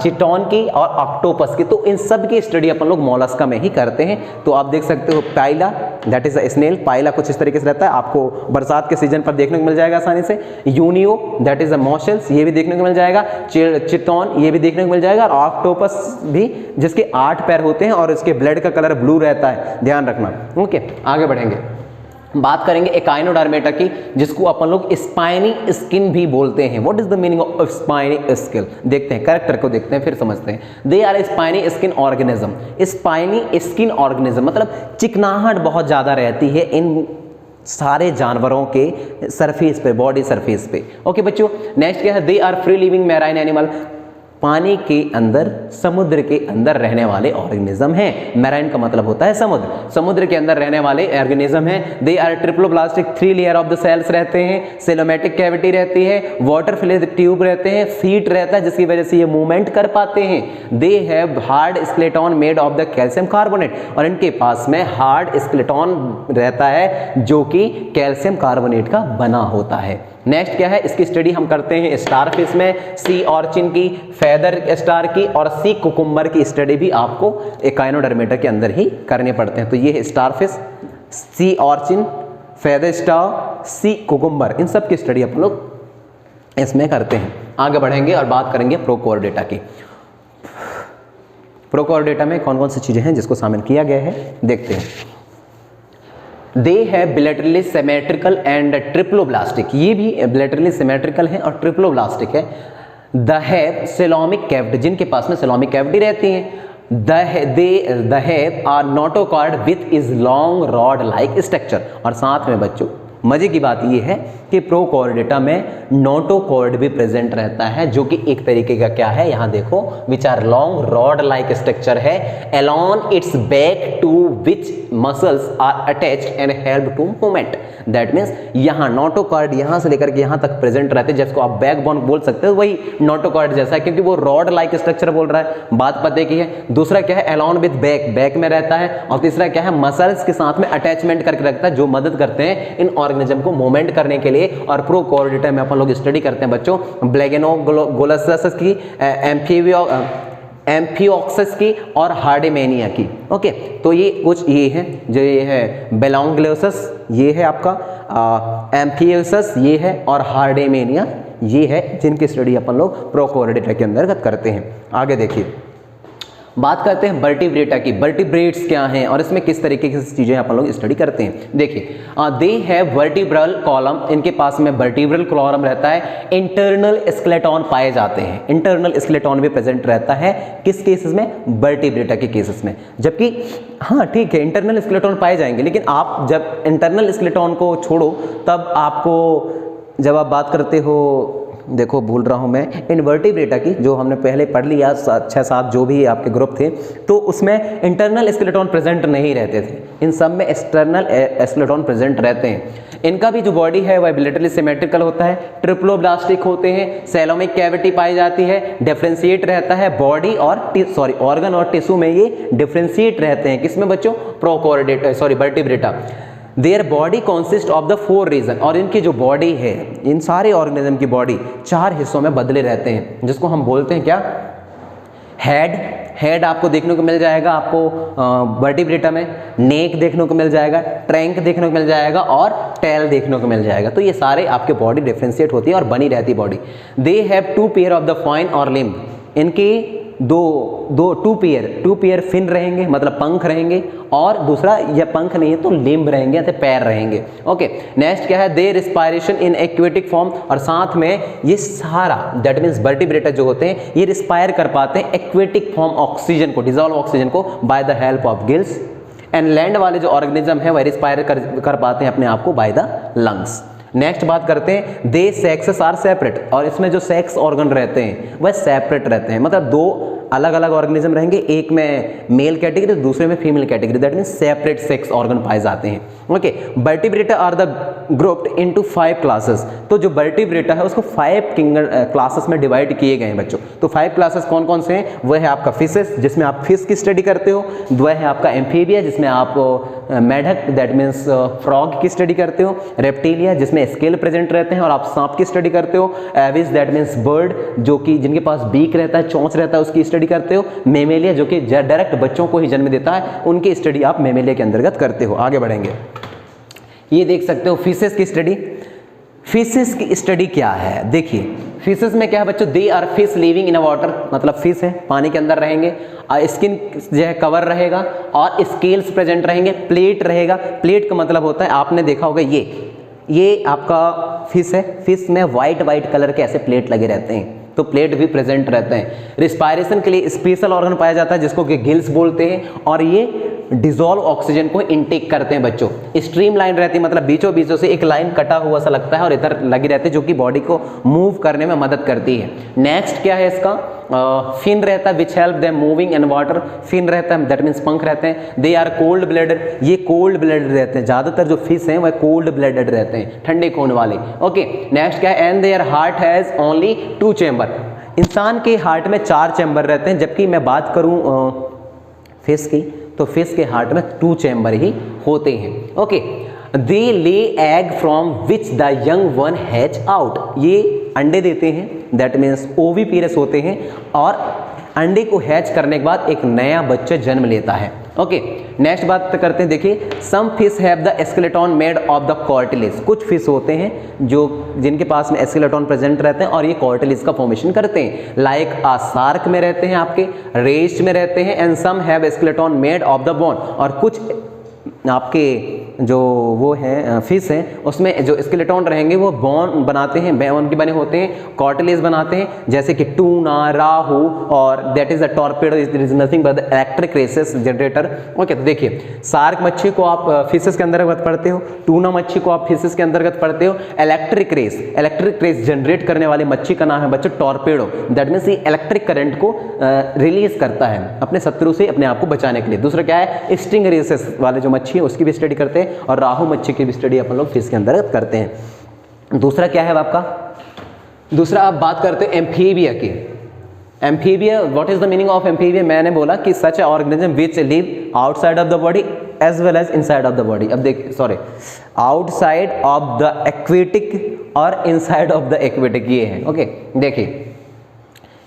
चिटॉन की और ऑक्टोपस की, तो इन सब की स्टडी अपन लोग मोलस्का में ही करते हैं। तो आप देख सकते हो पाइला, दैट इज अ स्नेल, पाइला कुछ इस तरीके से रहता है, आपको बरसात के सीजन पर देखने को मिल जाएगा आसानी से। यूनियो, दैट इज अ मॉशल्स, ये भी देखने को मिल जाएगा। चिटॉन, ये भी देखने को मिल जाएगा। और ऑक्टोपस भी, जिसके 8 पैर होते हैं और इसके ब्लड का कलर ब्लू रहता है, ध्यान रखना। ओके, आगे बढ़ेंगे, बात करेंगे एकाइनोडर्मेटा की, जिसको अपन लोग स्पाइनी स्किन भी बोलते हैं। What is the meaning of spiny skin, देखते हैं कैरेक्टर को, देखते हैं फिर समझते हैं। They are spiny skin organism, spiny skin organism मतलब चिकनाहट बहुत ज्यादा रहती है इन सारे जानवरों के सरफेस पे, बॉडी सरफेस पे। ओके बच्चों, नेक्स्ट क्या है, they are free living marine animal, पानी के अंदर, समुद्र के अंदर रहने वाले ऑर्गेनिज्म हैं। मैराइन का मतलब होता है समुद्र, समुद्र के अंदर रहने वाले ऑर्गेनिज्म हैं। They are triploblastic, 3 layer of the cells रहते हैं, सिलोमेटिक कैविटी रहती है, वाटर फिल्ड ट्यूब रहते हैं, फीट रहता है जिसकी वजह से ये मूवमेंट कर पाते हैं। They have hard skeleton made of the calcium carbonate, और इनके पास में हार्ड स्केलेटन रहता है जो कि कैल्शियम कार्बोनेट का बना होता है। नेक्स्ट क्या है, इसकी स्टडी हम करते हैं स्टारफिश में, सी ऑर्चिन की, फेदर स्टार की और सी कुकुम्बर की स्टडी भी आपको एकाइनोडर्मेटा के अंदर ही करने पड़ते हैं। तो ये है स्टारफिश, सी ऑर्चिन, फेदर स्टार, सी कुकुम्बर, इन सब की स्टडी अपन लोग इसमें करते हैं। आगे बढ़ेंगे और बात करेंगे प्रोकोर्डेटा की। प्रोकोर्डेटा में कौन कौन सी चीजें हैं जिसको शामिल किया गया है, देखते हैं। They have bilaterally symmetrical and triploblastic, ये भी बिलेटरली सिमेट्रिकल है और ट्रिप्लोब्लास्टिक है। द हैव सिलोमिक कैविटी, जिनके पास में सिलोमिक कैविटी रहती है। The have are notochord with is long rod like structure, और साथ में बच्चों मजे की बात यह है कि प्रोकोर्डेटा में नोटोकॉर्ड भी प्रेजेंट रहता है, जो कि एक तरीके का क्या है, यहां देखो, which are long rod like structure है along its back to which muscles are attached and help to movement. That means यहां नोटोकॉर्ड यहां से लेकर के यहां तक प्रेजेंट रहते हैं, जिसको आप बैकबोन बोल सकते हो, वही नोटोकॉर्ड जैसा है क्योंकि वो रॉड लाइक स्ट्रक्चर बोल रहा है, बात पते की है। दूसरा क्या है, अलॉन विद बैक, बैक में रहता है। और तीसरा क्या है, मसल्स के साथ में अटैचमेंट करके रखता है, जो मदद करते हैं इन ऑर्गेनिज्म को मूवमेंट करने के लिए। और प्रोकोर्डेटा में अपन लोग स्टडी करते हैं बच्चों ब्लैगेनोगोलसस की, एम्फिओक्सस की और हार्डेमेनिया की। ओके, तो ये कुछ ये है, जो ये है बेलोंग्लोसस, ये है आपका एम्फिओक्सस, ये है, और हार्डेमेनिया ये है, जिनकी स्टडी अपन लोग प्रोकोरिडेटा के अंतर्गत करते हैं। आगे देखिए, बात करते हैं वर्टिब्रेटा की। वर्टिब्रेट्स क्या हैं और इसमें किस तरीके की चीज़ें अपन लोग स्टडी करते हैं। देखिए, दे हैव वर्टिब्रल कॉलम, इनके पास में वर्टिब्रल कॉलम रहता है। इंटरनल स्केलेटन पाए जाते हैं, इंटरनल स्केलेटन भी प्रेजेंट रहता है किस केसेस में, वर्टिब्रेटा के केसेस में। जबकि हाँ ठीक है, इंटरनल स्केलेटन पाए जाएंगे, लेकिन आप जब इंटरनल स्केलेटन को छोड़ो तब आपको, जब आप बात करते हो, देखो भूल रहा हूँ मैं, इनवर्टिब्रेटा की जो हमने पहले पढ़ लिया 6-7 जो भी आपके ग्रुप थे, तो उसमें इंटरनल स्केलेटन प्रेजेंट नहीं रहते थे, इन सब में एक्सटर्नल स्केलेटन प्रेजेंट रहते हैं। इनका भी जो बॉडी है वह बिलेटरली सिमेट्रिकल होता है, ट्रिप्लोब्लास्टिक होते हैं, सेलोमिक कैविटी पाई जाती है, डिफरेंशिएट रहता है बॉडी और ऑर्गन और टिश्यू में ये डिफरेंशिएट रहते हैं। किसमें बच्चों, Prochordata Vertebrata. Their body consist of the 4 region, और इनकी जो बॉडी है, इन सारे ऑर्गेनिज्म की बॉडी 4 हिस्सों में बदले रहते हैं, जिसको हम बोलते हैं क्या, हेड आपको देखने को मिल जाएगा आपको वर्टिब्रेटा में, नेक देखने को मिल जाएगा, ट्रैंक देखने को मिल जाएगा और टेल देखने को मिल जाएगा। तो ये सारे आपके बॉडी डिफरेंशिएट होती है और बनी रहती body. They have 2 pair of the fine और लिम्ब, इनकी टू पेयर फिन रहेंगे, मतलब पंख रहेंगे, और दूसरा या पंख नहीं है तो लिम्ब रहेंगे या पैर रहेंगे। ओके, नेक्स्ट क्या है, दे रिस्पायरेशन इन एक्वेटिक फॉर्म, और साथ में ये सारा दैट मीन्स वर्टिब्रेटा जो होते हैं ये रिस्पायर कर पाते हैं एक्वेटिक फॉर्म ऑक्सीजन को, डिजॉल्व ऑक्सीजन को by the help of gills. And land वाले जो ऑर्गेनिज्म है वह रिस्पायर कर पाते हैं अपने आप को बाय द लंग्स। नेक्स्ट बात करते हैं, दे सेक्सेस आर सेपरेट, और इसमें जो सेक्स ऑर्गन रहते हैं वह सेपरेट रहते हैं, मतलब 2 अलग अलग ऑर्गेनिज्म रहेंगे, एक में मेल कैटेगरी दूसरे में female category, that means separate sex organ पाए जाते हैं। ओके, Vertebrata are the grouped into 5 classes, तो जो वर्टिब्रेटा है उसको 5 क्लासेस में डिवाइड किए गए हैं बच्चों। तो 5 क्लासेस कौन कौन से हैं, वह है आपका फिशेस, जिसमें आप फिश की स्टडी करते हो, वह है आपका एम्फीबिया, जिसमें आप मेढक दैट मीन्स फ्रॉग की स्टडी करते हो, रेप्टिलिया जिसमें स्केल प्रेजेंट रहते हैं और आप सांप की स्टडी करते हो, एविस दैट मीन्स बर्ड जो कि जिनके पास बीक रहता है, चोंच रहता है, उसकी स्टडी करते हो, मेमेलिया जो कि डायरेक्ट बच्चों को ही जन्म देता है, उनकी स्टडी आप मेमेलिया के अंतर्गत करते हो। आगे बढ़ेंगे, ये देख सकते हो फिशेस की स्टडी। फिशेस की स्टडी क्या है, देखिए फिशेस में क्या है बच्चों, they are fish living in a water, मतलब फिश है पानी के अंदर रहेंगे, स्किन जो है कवर रहेगा और स्केल्स प्रेजेंट रहेंगे, प्लेट रहेगा। प्लेट का मतलब होता है, आपने देखा होगा ये आपका फिश है, फिश में वाइट कलर के ऐसे प्लेट लगे रहते हैं, तो प्लेट भी प्रेजेंट रहते हैं। रिस्पायरेशन के लिए स्पेशल ऑर्गन पाया जाता है जिसको कि गिल्स बोलते हैं, और ये डिजॉल्व ऑक्सीजन को इनटेक करते हैं बच्चों। स्ट्रीम लाइन रहती है, मतलब बीचों बीचों से एक लाइन कटा हुआ सा लगता है और इधर लगी रहती है, जो कि बॉडी को मूव करने में मदद करती है। नेक्स्ट क्या है इसका, फिन रहता है which help them moving in water, fin रहता है दैट मीन्स पंख रहते हैं। दे आर कोल्ड ब्लडेड, ये कोल्ड ब्लडेड रहते हैं, ज्यादातर जो फिश हैं वह कोल्ड ब्लडेड रहते हैं, ठंडे खून वाले। ओके, नेक्स्ट क्या है, and their heart has only 2 chamber, इंसान के हार्ट में 4 चैम्बर रहते हैं, जबकि मैं बात करूं फिश की तो फिश के हार्ट में 2 चैम्बर ही होते हैं। ओके, दे ले egg from which the young one hatch out, ये अंडे देते हैं दैट मीन्स ओविपिरस होते हैं, और अंडे को हैच करने के बाद एक नया बच्चा जन्म लेता है। ओके, नेक्स्ट बात करते हैं, देखिए some fish have the skeleton made of the cartilage, कुछ फिश होते हैं जो जिनके पास में स्केलेटन प्रेजेंट रहते हैं और ये कार्टिलेज का फॉर्मेशन करते हैं, लाइक आ शार्क में रहते हैं, आपके रेस्ट में रहते हैं, and some have skeleton made of the bone, और कुछ आपके जो वो हैं फिश हैं उसमें जो स्केलेटन रहेंगे वो बोन बनाते हैं, बोन के बने होते हैं, कार्टिलेज बनाते हैं, जैसे कि टूना, राहू, और that is a torpedo is nothing but the electric rays generator. Okay, तो देखिए शार्क मच्छी को आप फिशेस के अंतर्गत पढ़ते हो, टूना मच्छी को आप फिशेस के अंतर्गत पढ़ते हो। इलेक्ट्रिक रेस जनरेट करने वाली मच्छी का नाम है बच्चों टॉर्पेडो, दैट मीन्स ये इलेक्ट्रिक करंट को रिलीज करता है अपने शत्रु से अपने आप को बचाने के लिए। दूसरा क्या है, स्टिंग रेसेस वाले जो मच्छी है उसकी भी स्टडी करते हैं, और राहु मच्छी की भी स्टडी अपन लोग फिश के अंतर्गत करते हैं। दूसरा क्या है आपका, दूसरा आप बात करते हैं एम्फीबिया की। Amphibia, what is the meaning of Amphibia, मैंने बोला कि such a organism which live outside of the body as well as inside of the body. अब देख आउटसाइड ऑफ द एक्वेटिक और इनसाइड ऑफ द एक्वेटिक, ये है। Okay, देखिए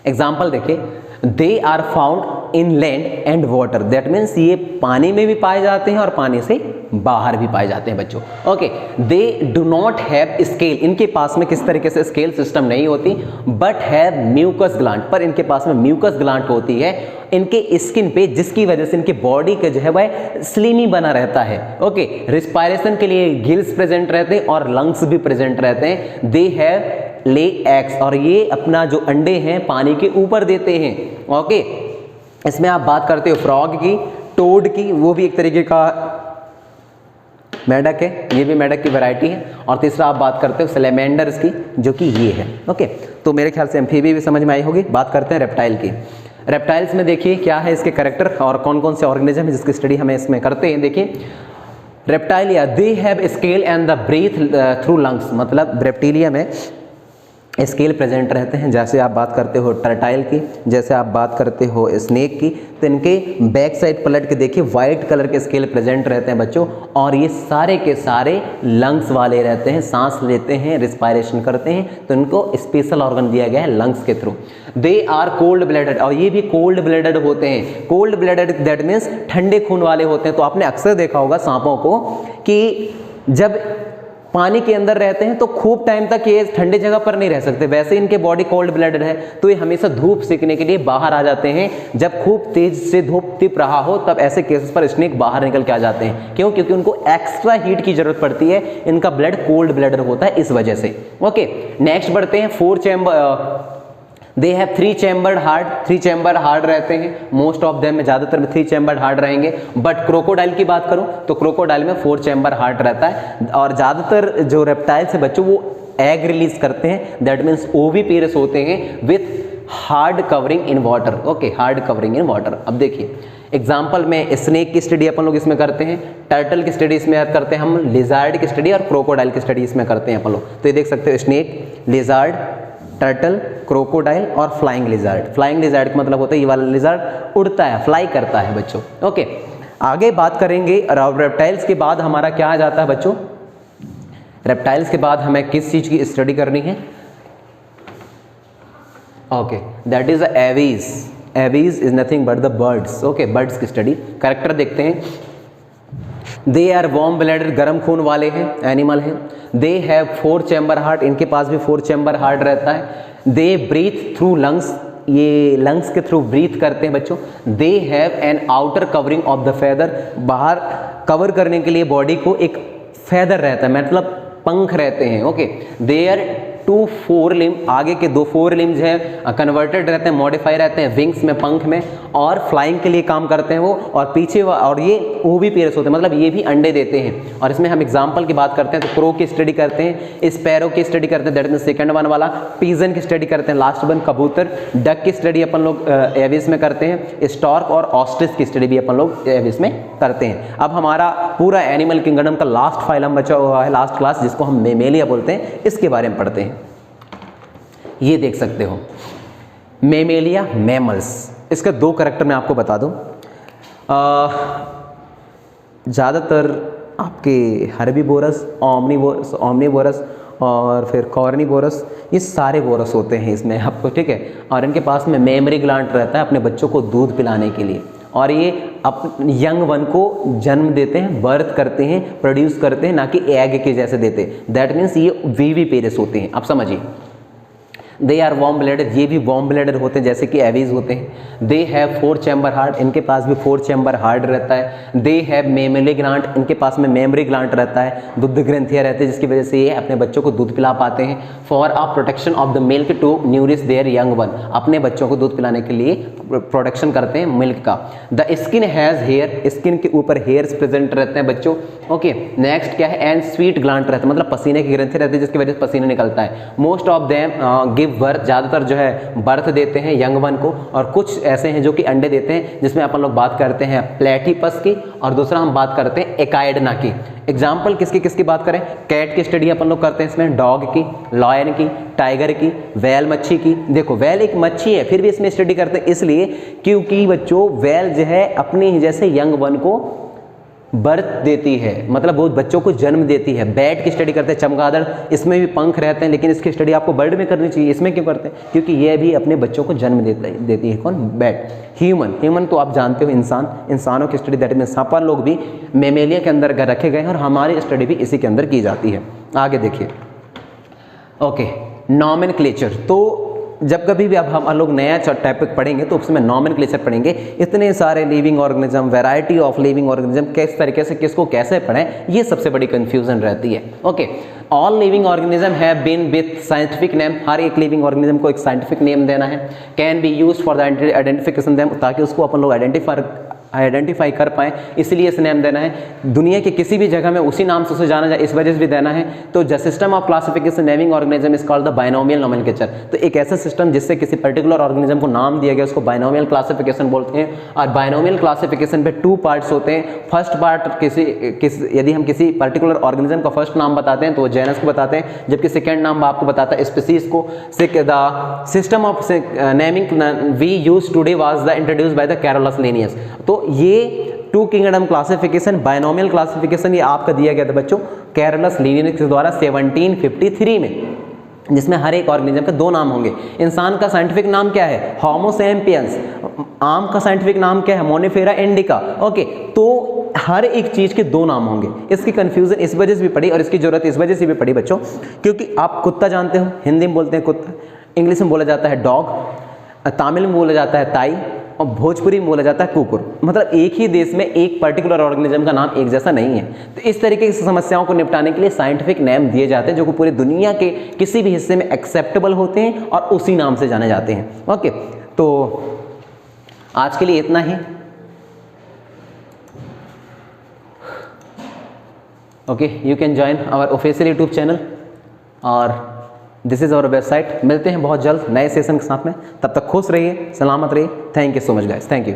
example देखिए, they are found in land and water, that means ये पानी में भी पाए जाते हैं और पानी से बाहर भी पाए जाते हैं बच्चों। Okay, they do not have scale, इनके पास में किस तरीके से स्केल सिस्टम नहीं होती, बट हैव म्यूकस ग्लैंड, पर इनके पास में म्यूकस ग्लैंड होती है इनके स्किन पे, जिसकी वजह से इनके बॉडी का जो है वह स्लिमी बना रहता है। ओके, रिस्पायरेशन के लिए गिल्स प्रेजेंट रहते हैं और लंग्स भी प्रेजेंट रहते हैं। दे हैव ले एग्स, और ये अपना जो अंडे हैं पानी के ऊपर देते हैं। ओके, इसमें आप बात करते हो फ्रॉग की, टोड की, वो भी एक तरीके का मेढक है, ये भी मेढक की वैरायटी है। और तीसरा आप बात करते हो सैलेमेंडर्स की, जो कि ये है। ओके, तो मेरे ख्याल से एम्फीबी भी समझ में आई होगी। बात करते हैं रेप्टाइल की। रेप्टाइल्स में देखिए क्या है इसके कैरेक्टर और कौन कौन से ऑर्गेनिज्म है जिसकी स्टडी हमें इसमें करते हैं। देखिए, Reptilia they have scale and the breathe through lungs, मतलब रेप्टिलिया में स्केल प्रेजेंट रहते हैं। जैसे आप बात करते हो टर्टाइल की, जैसे आप बात करते हो स्नेक की, तो इनके बैक साइड पलट के देखिए वाइट कलर के स्केल प्रेजेंट रहते हैं बच्चों, और ये सारे के सारे लंग्स वाले रहते हैं, सांस लेते हैं, रिस्पायरेशन करते हैं, तो इनको स्पेशल ऑर्गन दिया गया है लंग्स के through. They are cold blooded, और ये भी कोल्ड ब्लडेड होते हैं। कोल्ड ब्लडेड दैट मीन्स ठंडे खून वाले होते हैं। तो आपने अक्सर देखा होगा सांपों को कि जब पानी के अंदर रहते हैं तो खूब टाइम तक ये ठंडे जगह पर नहीं रह सकते, वैसे इनके बॉडी कोल्ड ब्लडेड है, तो ये हमेशा धूप सेकने के लिए बाहर आ जाते हैं। जब खूब तेज से धूप तिप रहा हो तब ऐसे केसेस पर स्नेक बाहर निकल के आ जाते हैं। क्यों? क्योंकि उनको एक्स्ट्रा हीट की जरूरत पड़ती है, इनका ब्लड कोल्ड ब्लडेड होता है इस वजह से। ओके, नेक्स्ट बढ़ते हैं। 4 chamber, they have 3 chambered heart, 3 chamber heart रहते हैं मोस्ट ऑफ देम में, ज़्यादातर में 3 चैम्बर्ड हार्ट रहेंगे। बट क्रोकोडाइल की बात करूं तो क्रोकोडाइल में 4 चैम्बर हार्ट रहता है। और ज़्यादातर जो रेप्टाइल्स है बच्चों वो एग रिलीज करते हैं, दैट मीन्स ओविपेरस होते हैं with hard covering in water. Okay, hard covering in water. अब देखिए एग्जाम्पल में स्नेक की स्टडी अपन लोग इसमें करते हैं, टर्टल की स्टडी इसमें करते हैं हम, लिजार्ड की स्टडी और क्रोकोडाइल की स्टडी इसमें करते हैं अपन लोग। तो ये देख सकते हो स्नेक, लिजार्ड, टर्टल, क्रोकोडाइल और फ्लाइंग लिजार्ड। फ्लाइंग लिजार्ड का मतलब होता है ये वाला लिजार्ड उड़ता है, फ्लाई करता है बच्चों। ओके, आगे बात करेंगे रेप्टाइल्स के बाद हमारा क्या आ जाता है बच्चों। रेप्टाइल्स के बाद हमें किस चीज की स्टडी करनी है? Okay, that is aves. Aves is nothing but the birds. Okay, birds की स्टडी। कैरेक्टर देखते हैं। दे आर वार्म ब्लडेड, गर्म खून वाले हैं, एनिमल हैं। दे हैव 4 चैम्बर हार्ट, इनके पास भी 4 चैम्बर हार्ट रहता है। दे ब्रीथ थ्रू लंग्स, ये लंग्स के थ्रू ब्रीथ करते हैं बच्चों। दे have N outer covering of the feather, बाहर कवर करने के लिए बॉडी को एक फेदर रहता है, मतलब पंख रहते हैं। ओके, दे आर 2 4 लिम्ब, आगे के 2 4 लिम्ब है कन्वर्टेड रहते हैं, मॉडिफाई रहते हैं विंग्स में, पंख में, और फ्लाइंग के लिए काम करते हैं वो। और पीछे और ये ओविपेरस होते हैं, मतलब ये भी अंडे देते हैं। और इसमें हम एग्जांपल की बात करते हैं तो क्रो की स्टडी करते हैं, स्पैरो की स्टडी करते हैं, दैट मीन सेकंड वन वाला, पीजन की स्टडी करते हैं, लास्ट वन कबूतर, डक की स्टडी अपन लोग एविस में करते हैं, स्टॉर्क और ऑस्ट्रिच की स्टडी भी अपन लोग एविस में करते हैं। अब हमारा पूरा एनिमल किंगडम का लास्ट फाइलम बचा हुआ है, लास्ट क्लास, जिसको हम मेमेलिया बोलते हैं, इसके बारे में पढ़ते हैं। ये देख सकते हो मेमेलिया, मैमल्स। इसके 2 कैरेक्टर मैं आपको बता दूं। ज़्यादातर आपके हर्बीवोरस, ओमनीवोरस और फिर कॉर्निवोरस, ये सारे वोरस होते हैं इसमें आपको, ठीक है। और इनके पास में मेमरी ग्लैंड रहता है अपने बच्चों को दूध पिलाने के लिए, और ये यंग वन को जन्म देते हैं, बर्थ करते हैं, प्रोड्यूस करते हैं, ना कि एग के जैसे देते। दैट मीन्स ये विविपेरस होते हैं। आप समझिए, दे आर वार्म ब्लडेड, ये भी वार्म ब्लडेड होते हैं जैसे कि एवीज होते हैं। दे हैव 4 चैम्बर हार्ट, इनके पास भी 4 चैम्बर हार्ट रहता है। दे हैव मेमरी ग्लैंड, इनके पास में मेमरी ग्लैंड रहता है, दुग्ध ग्रंथियाँ रहती है, जिसकी वजह से ये अपने बच्चों को दूध पिला पाते हैं। For a protection of the milk to nourish their young one, अपने बच्चों को दूध पिलाने के लिए प्रोटेक्शन करते हैं मिल्क का। द स्किन हैज़ हेयर, स्किन के ऊपर हेयर्स प्रेजेंट रहते हैं बच्चों। ओके, नेक्स्ट क्या है? एंड स्वीट ग्लैंड रहता है, मतलब पसीने की ग्रंथि रहती है जिसकी वजह से पसीने निकलता है। Most of them give birth, ज़्यादातर जो है बर्थ देते हैं यंग वन को, और कुछ ऐसे हैं जो कि अंडे देते हैं, जिसमें अपन लोग बात करते हैं प्लेटिपस की, और दूसरा हम बात करते हैं एकाइडना की। एग्जाम्पल किसकी बात करें? कैट की स्टडी अपन लोग करते हैं इसमें, डॉग की, लॉयन की, टाइगर की, वेल मच्छी की। देखो वेल एक मच्छी है, फिर भी इसमें स्टडी करते हैं इसलिए क्योंकि बच्चों वेल जो है अपने ही जैसे यंग वन को बर्थ देती है, मतलब वो बच्चों को जन्म देती है। बैट की स्टडी करते हैं, चमगादड़, इसमें भी पंख रहते हैं, लेकिन इसकी स्टडी आपको बर्ड में करनी चाहिए, इसमें क्यों करते हैं? क्योंकि ये भी अपने बच्चों को जन्म देती है। कौन? बैट। ह्यूमन तो आप जानते हो इंसानों की स्टडी, दैट मीन्स सांपा लोग भी मेमेलिया के अंदर रखे गए हैं और हमारी स्टडी भी इसी के अंदर की जाती है। आगे देखिए, ओके, नॉमेनक्लेचर। तो जब कभी भी अब हम लोग नया टॉपिक पढ़ेंगे तो उसमें नॉमेनक्लेचर पढ़ेंगे। इतने सारे living organism, variety of living organism, किस तरीके से किसको कैसे पढ़ें, ये सबसे बड़ी कंफ्यूजन रहती है। Okay, all living organism have been with scientific name, हर एक लिविंग ऑर्गेनिज्म को एक साइंटिफिक नेम देना है। Can be used for the identification them, ताकि उसको अपन लोग आइडेंटिफाई कर पाएँ, इसलिए इसे नेम देना है। दुनिया के किसी भी जगह में उसी नाम से उसे जाना जाए, इस वजह से भी देना है। तो the system of classification naming organism is called the binomial nomenclature. तो एक ऐसा सिस्टम जिससे किसी पर्टिकुलर ऑर्गेनिज्म को नाम दिया गया, उसको बाइनोमियल क्लासिफिकेशन बोलते हैं। और बाइनोमियल क्लासिफिकेशन पे 2 पार्ट्स होते हैं। फर्स्ट पार्ट, यदि हम किसी पर्टिकुलर ऑर्गेनिज्म का फर्स्ट नाम बताते हैं तो वो जेनस को बताते हैं, जबकि सेकेंड नाम आपको बताता है स्पीसीज को। The system of naming we use today was the introduced by the Carolus Linnaeus. तो ये 2 किंगडम क्लासिफिकेशन, बाइनोमियल क्लासिफिकेशन, ये आपका दिया गया था बच्चों कैरोलस लिनियस के द्वारा 1753 में, जिसमें हर एक ऑर्गेनिज्म के 2 नाम होंगे। इंसान का साइंटिफिक नाम क्या है? Homo sapiens. आम का साइंटिफिक नाम क्या है? मोनिफेरा इंडिका। ओके, तो हर एक चीज के 2 नाम होंगे। इसकी कंफ्यूजन इस वजह से भी पड़ी और इसकी जरूरत इस वजह से भी पड़ी बच्चों, क्योंकि आप कुत्ता जानते हो, हिंदी में बोलते हैं कुत्ता, इंग्लिश में बोला जाता है डॉग, तमिल में बोला जाता है ताई, और भोजपुरी में बोला जाता है कुकुर। मतलब एक ही देश में एक पर्टिकुलर ऑर्गेनिज्म का नाम एक जैसा नहीं है। तो इस तरीके की समस्याओं को निपटाने के लिए साइंटिफिक नेम दिए जाते हैं, जो कि पूरी दुनिया के किसी भी हिस्से में एक्सेप्टेबल होते हैं और उसी नाम से जाने जाते हैं। ओके, तो आज के लिए इतना ही। Okay, you can join our official YouTube channel और दिस इज़ आवर वेबसाइट। मिलते हैं बहुत जल्द नए सेशन के साथ में, तब तक खुश रहिए, सलामत रहिए। Thank you so much guys, thank you.